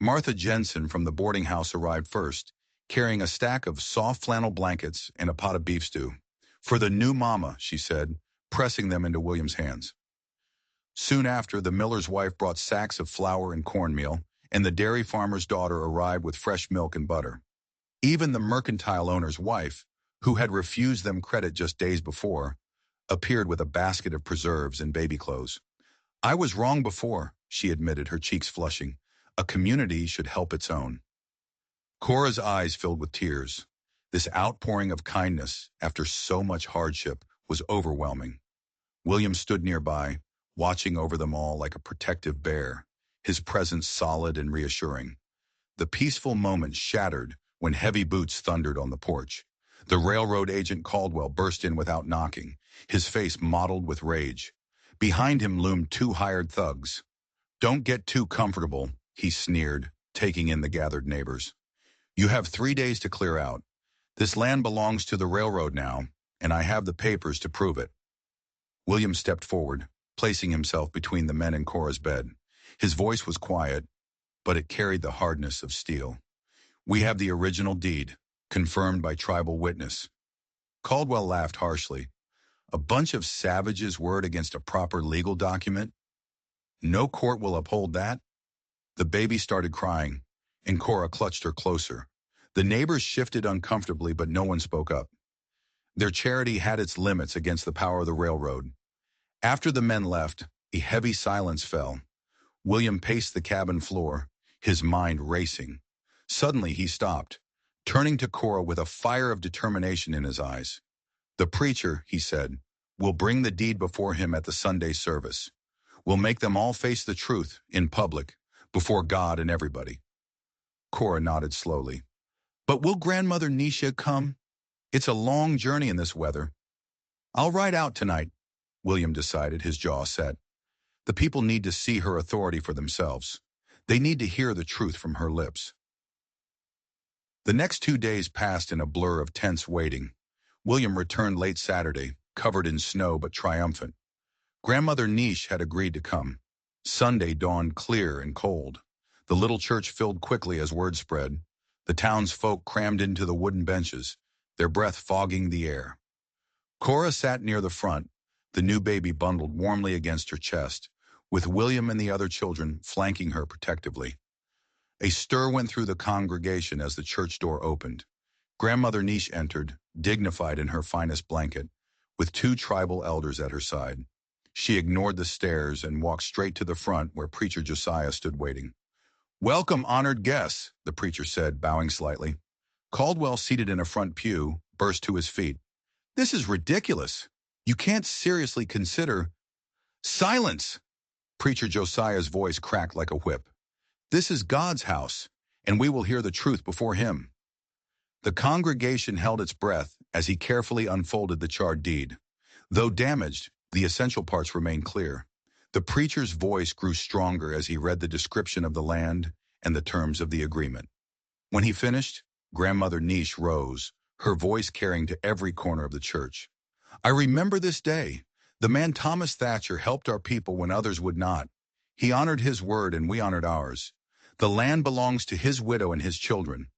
Martha Jensen from the boarding house arrived first, carrying a stack of soft flannel blankets and a pot of beef stew. "For the new mama," she said, pressing them into William's hands. Soon after, the miller's wife brought sacks of flour and cornmeal, and the dairy farmer's daughter arrived with fresh milk and butter. Even the mercantile owner's wife, who had refused them credit just days before, appeared with a basket of preserves and baby clothes. "I was wrong before," she admitted, her cheeks flushing. "A community should help its own." Cora's eyes filled with tears. This outpouring of kindness, after so much hardship, was overwhelming. William stood nearby, watching over them all like a protective bear, his presence solid and reassuring. The peaceful moment shattered when heavy boots thundered on the porch. The railroad agent Caldwell burst in without knocking, his face mottled with rage. Behind him loomed two hired thugs. "Don't get too comfortable," he sneered, taking in the gathered neighbors. "You have 3 days to clear out. This land belongs to the railroad now, and I have the papers to prove it." William stepped forward, placing himself between the men and Cora's bed. His voice was quiet, but it carried the hardness of steel. "We have the original deed, confirmed by tribal witness." Caldwell laughed harshly. "A bunch of savages' word against a proper legal document? No court will uphold that." The baby started crying, and Cora clutched her closer. The neighbors shifted uncomfortably, but no one spoke up. Their charity had its limits against the power of the railroad. After the men left, a heavy silence fell. William paced the cabin floor, his mind racing. Suddenly he stopped, turning to Cora with a fire of determination in his eyes. "The preacher," he said, "will bring the deed before him at the Sunday service. We'll make them all face the truth, in public, before God and everybody." Cora nodded slowly. "But will Grandmother Nisha come? It's a long journey in this weather." "I'll ride out tonight," William decided, his jaw set. The people need to see her authority for themselves. They need to hear the truth from her lips. The next 2 days passed in a blur of tense waiting. William returned late Saturday, covered in snow but triumphant. Grandmother Niche had agreed to come. Sunday dawned clear and cold. The little church filled quickly as word spread. The townsfolk crammed into the wooden benches, their breath fogging the air. Cora sat near the front, the new baby bundled warmly against her chest, with William and the other children flanking her protectively. A stir went through the congregation as the church door opened. Grandmother Niche entered, dignified in her finest blanket, with 2 tribal elders at her side. She ignored the stairs and walked straight to the front where Preacher Josiah stood waiting. "Welcome, honored guests," the preacher said, bowing slightly. Caldwell, seated in a front pew, burst to his feet. "This is ridiculous. You can't seriously consider—" "Silence!" Preacher Josiah's voice cracked like a whip. "This is God's house, and we will hear the truth before him." The congregation held its breath as he carefully unfolded the charred deed. Though damaged, the essential parts remained clear. The preacher's voice grew stronger as he read the description of the land and the terms of the agreement. When he finished, Grandmother Niche rose, her voice carrying to every corner of the church. "I remember this day. The man Thomas Thatcher helped our people when others would not. He honored his word and we honored ours. The land belongs to his widow and his children."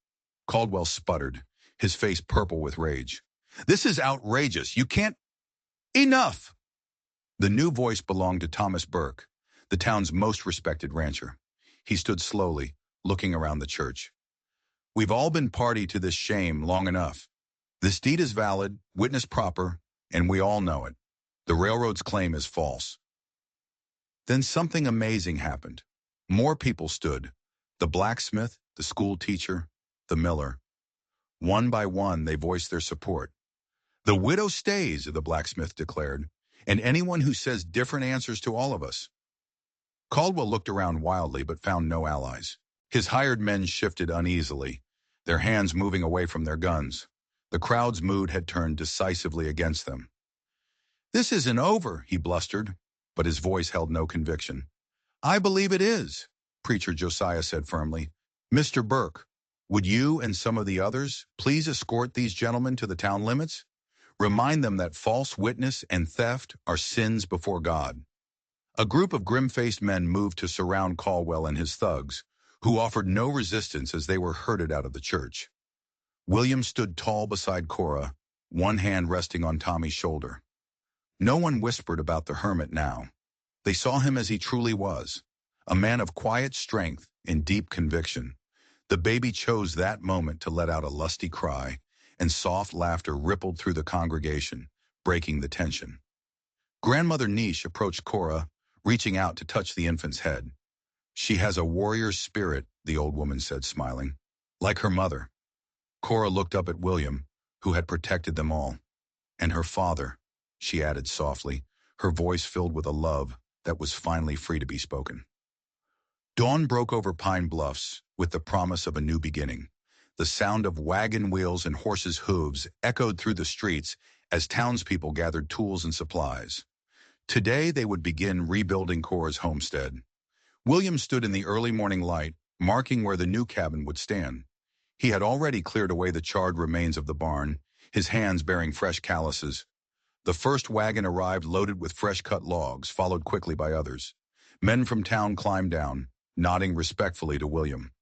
Caldwell sputtered, his face purple with rage. "This is outrageous. You can't—" "Enough!" The new voice belonged to Thomas Burke, the town's most respected rancher. He stood slowly, looking around the church. "We've all been party to this shame long enough. This deed is valid, witness proper, and we all know it. The railroad's claim is false." Then something amazing happened. More people stood. The blacksmith, the school teacher, the miller. One by one, they voiced their support. "The widow stays," the blacksmith declared, "and anyone who says different answers to all of us." Caldwell looked around wildly but found no allies. His hired men shifted uneasily, their hands moving away from their guns. The crowd's mood had turned decisively against them. "This isn't over," he blustered, but his voice held no conviction. "I believe it is," Preacher Josiah said firmly. "Mr. Burke, would you and some of the others please escort these gentlemen to the town limits? Remind them that false witness and theft are sins before God." A group of grim-faced men moved to surround Caldwell and his thugs, who offered no resistance as they were herded out of the church. William stood tall beside Cora, one hand resting on Tommy's shoulder. No one whispered about the hermit now. They saw him as he truly was, a man of quiet strength and deep conviction. The baby chose that moment to let out a lusty cry, and soft laughter rippled through the congregation, breaking the tension. Grandmother Niche approached Cora, reaching out to touch the infant's head. "She has a warrior's spirit," the old woman said, smiling. "Like her mother." Cora looked up at William, who had protected them all. "And her father," she added softly, her voice filled with a love that was finally free to be spoken. Dawn broke over Pine Bluffs with the promise of a new beginning. The sound of wagon wheels and horses' hooves echoed through the streets as townspeople gathered tools and supplies. Today they would begin rebuilding Cora's homestead. William stood in the early morning light, marking where the new cabin would stand. He had already cleared away the charred remains of the barn, his hands bearing fresh calluses. The first wagon arrived loaded with fresh-cut logs, followed quickly by others. Men from town climbed down, nodding respectfully to William.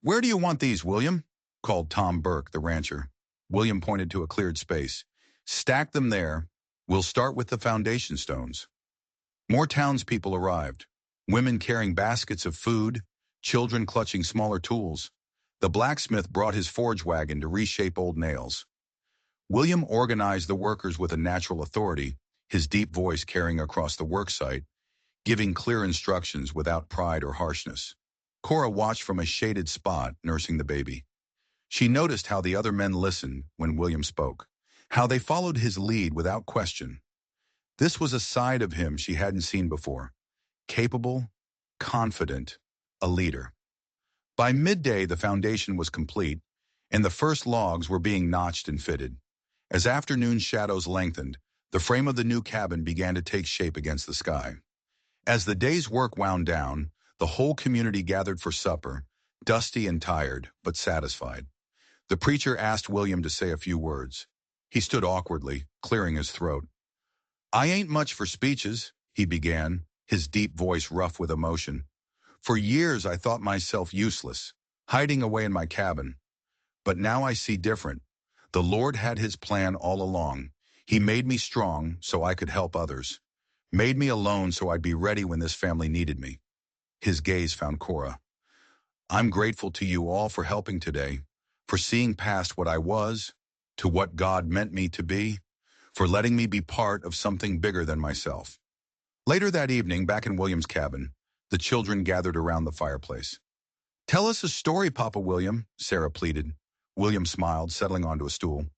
"Where do you want these, William?" called Tom Burke, the rancher. William pointed to a cleared space. "Stack them there. We'll start with the foundation stones." More townspeople arrived, women carrying baskets of food, children clutching smaller tools. The blacksmith brought his forge wagon to reshape old nails. William organized the workers with a natural authority, his deep voice carrying across the worksite, giving clear instructions without pride or harshness. Cora watched from a shaded spot, nursing the baby. She noticed how the other men listened when William spoke, how they followed his lead without question. This was a side of him she hadn't seen before. Capable, confident, a leader. By midday, the foundation was complete, and the first logs were being notched and fitted. As afternoon shadows lengthened, the frame of the new cabin began to take shape against the sky. As the day's work wound down, the whole community gathered for supper, dusty and tired, but satisfied. The preacher asked William to say a few words. He stood awkwardly, clearing his throat. "I ain't much for speeches," he began, his deep voice rough with emotion. "For years I thought myself useless, hiding away in my cabin. But now I see different. The Lord had his plan all along. He made me strong so I could help others. Made me alone so I'd be ready when this family needed me." His gaze found Cora. "I'm grateful to you all for helping today, for seeing past what I was to what God meant me to be, for letting me be part of something bigger than myself." Later that evening, back in William's cabin, the children gathered around the fireplace. "Tell us a story, Papa William," Sarah pleaded. William smiled, settling onto a stool.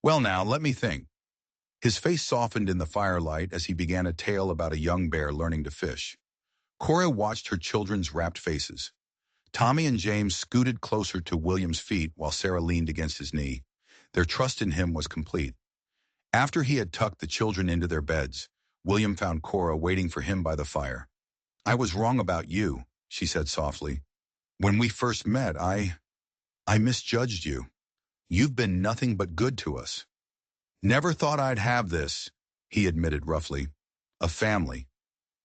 "Well now, let me think." His face softened in the firelight as he began a tale about a young bear learning to fish. Cora watched her children's rapt faces. Tommy and James scooted closer to William's feet while Sarah leaned against his knee. Their trust in him was complete. After he had tucked the children into their beds, William found Cora waiting for him by the fire. "I was wrong about you," she said softly. "When we first met, I misjudged you. You've been nothing but good to us." "Never thought I'd have this," he admitted roughly. "A family.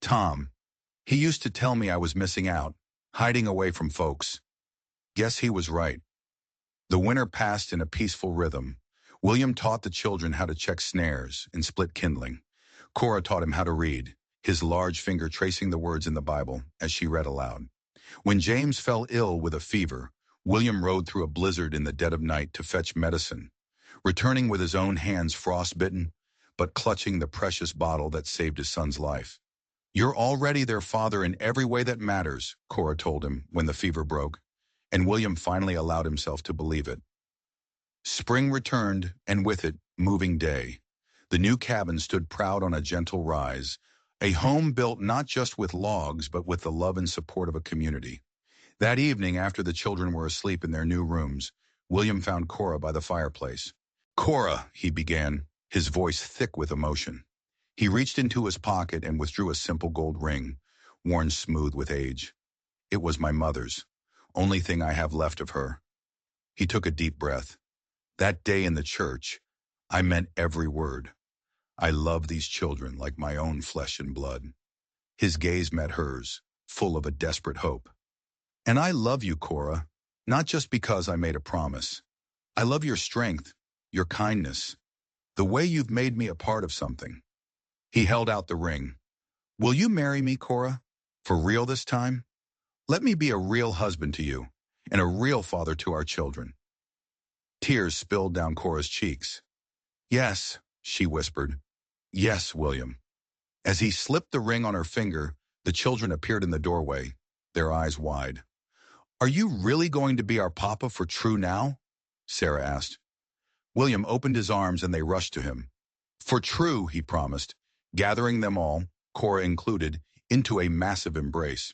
Tom. He used to tell me I was missing out, hiding away from folks. Guess he was right." The winter passed in a peaceful rhythm. William taught the children how to check snares and split kindling. Cora taught him how to read, his large finger tracing the words in the Bible as she read aloud. When James fell ill with a fever, William rode through a blizzard in the dead of night to fetch medicine, returning with his own hands frostbitten, but clutching the precious bottle that saved his son's life. "You're already their father in every way that matters," Cora told him when the fever broke, and William finally allowed himself to believe it. Spring returned, and with it, moving day. The new cabin stood proud on a gentle rise, a home built not just with logs, but with the love and support of a community. That evening, after the children were asleep in their new rooms, William found Cora by the fireplace. "Cora," he began, his voice thick with emotion. He reached into his pocket and withdrew a simple gold ring, worn smooth with age. "It was my mother's, only thing I have left of her." He took a deep breath. "That day in the church, I meant every word. I love these children like my own flesh and blood." His gaze met hers, full of a desperate hope. "And I love you, Cora, not just because I made a promise. I love your strength, your kindness, the way you've made me a part of something." He held out the ring. "Will you marry me, Cora? For real this time? Let me be a real husband to you, and a real father to our children." Tears spilled down Cora's cheeks. "Yes," she whispered. "Yes, William." As he slipped the ring on her finger, the children appeared in the doorway, their eyes wide. "Are you really going to be our papa for true now?" Sarah asked. William opened his arms and they rushed to him. "For true," he promised, gathering them all, Cora included, into a massive embrace.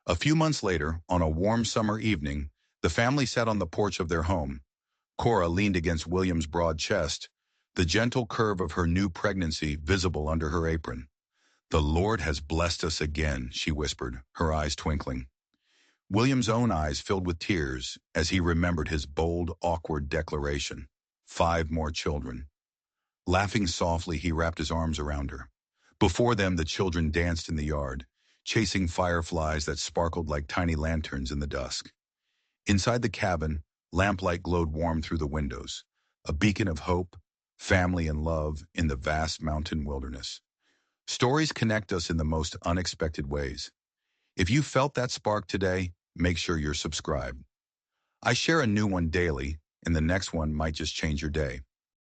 A few months later, on a warm summer evening, the family sat on the porch of their home. Cora leaned against William's broad chest, the gentle curve of her new pregnancy visible under her apron. "The Lord has blessed us again," she whispered, her eyes twinkling. William's own eyes filled with tears as he remembered his bold, awkward declaration. 5 more children. Laughing softly, he wrapped his arms around her. Before them, the children danced in the yard, chasing fireflies that sparkled like tiny lanterns in the dusk. Inside the cabin, lamplight glowed warm through the windows, a beacon of hope, family, and love in the vast mountain wilderness. Stories connect us in the most unexpected ways. If you felt that spark today, make sure you're subscribed. I share a new one daily, and the next one might just change your day.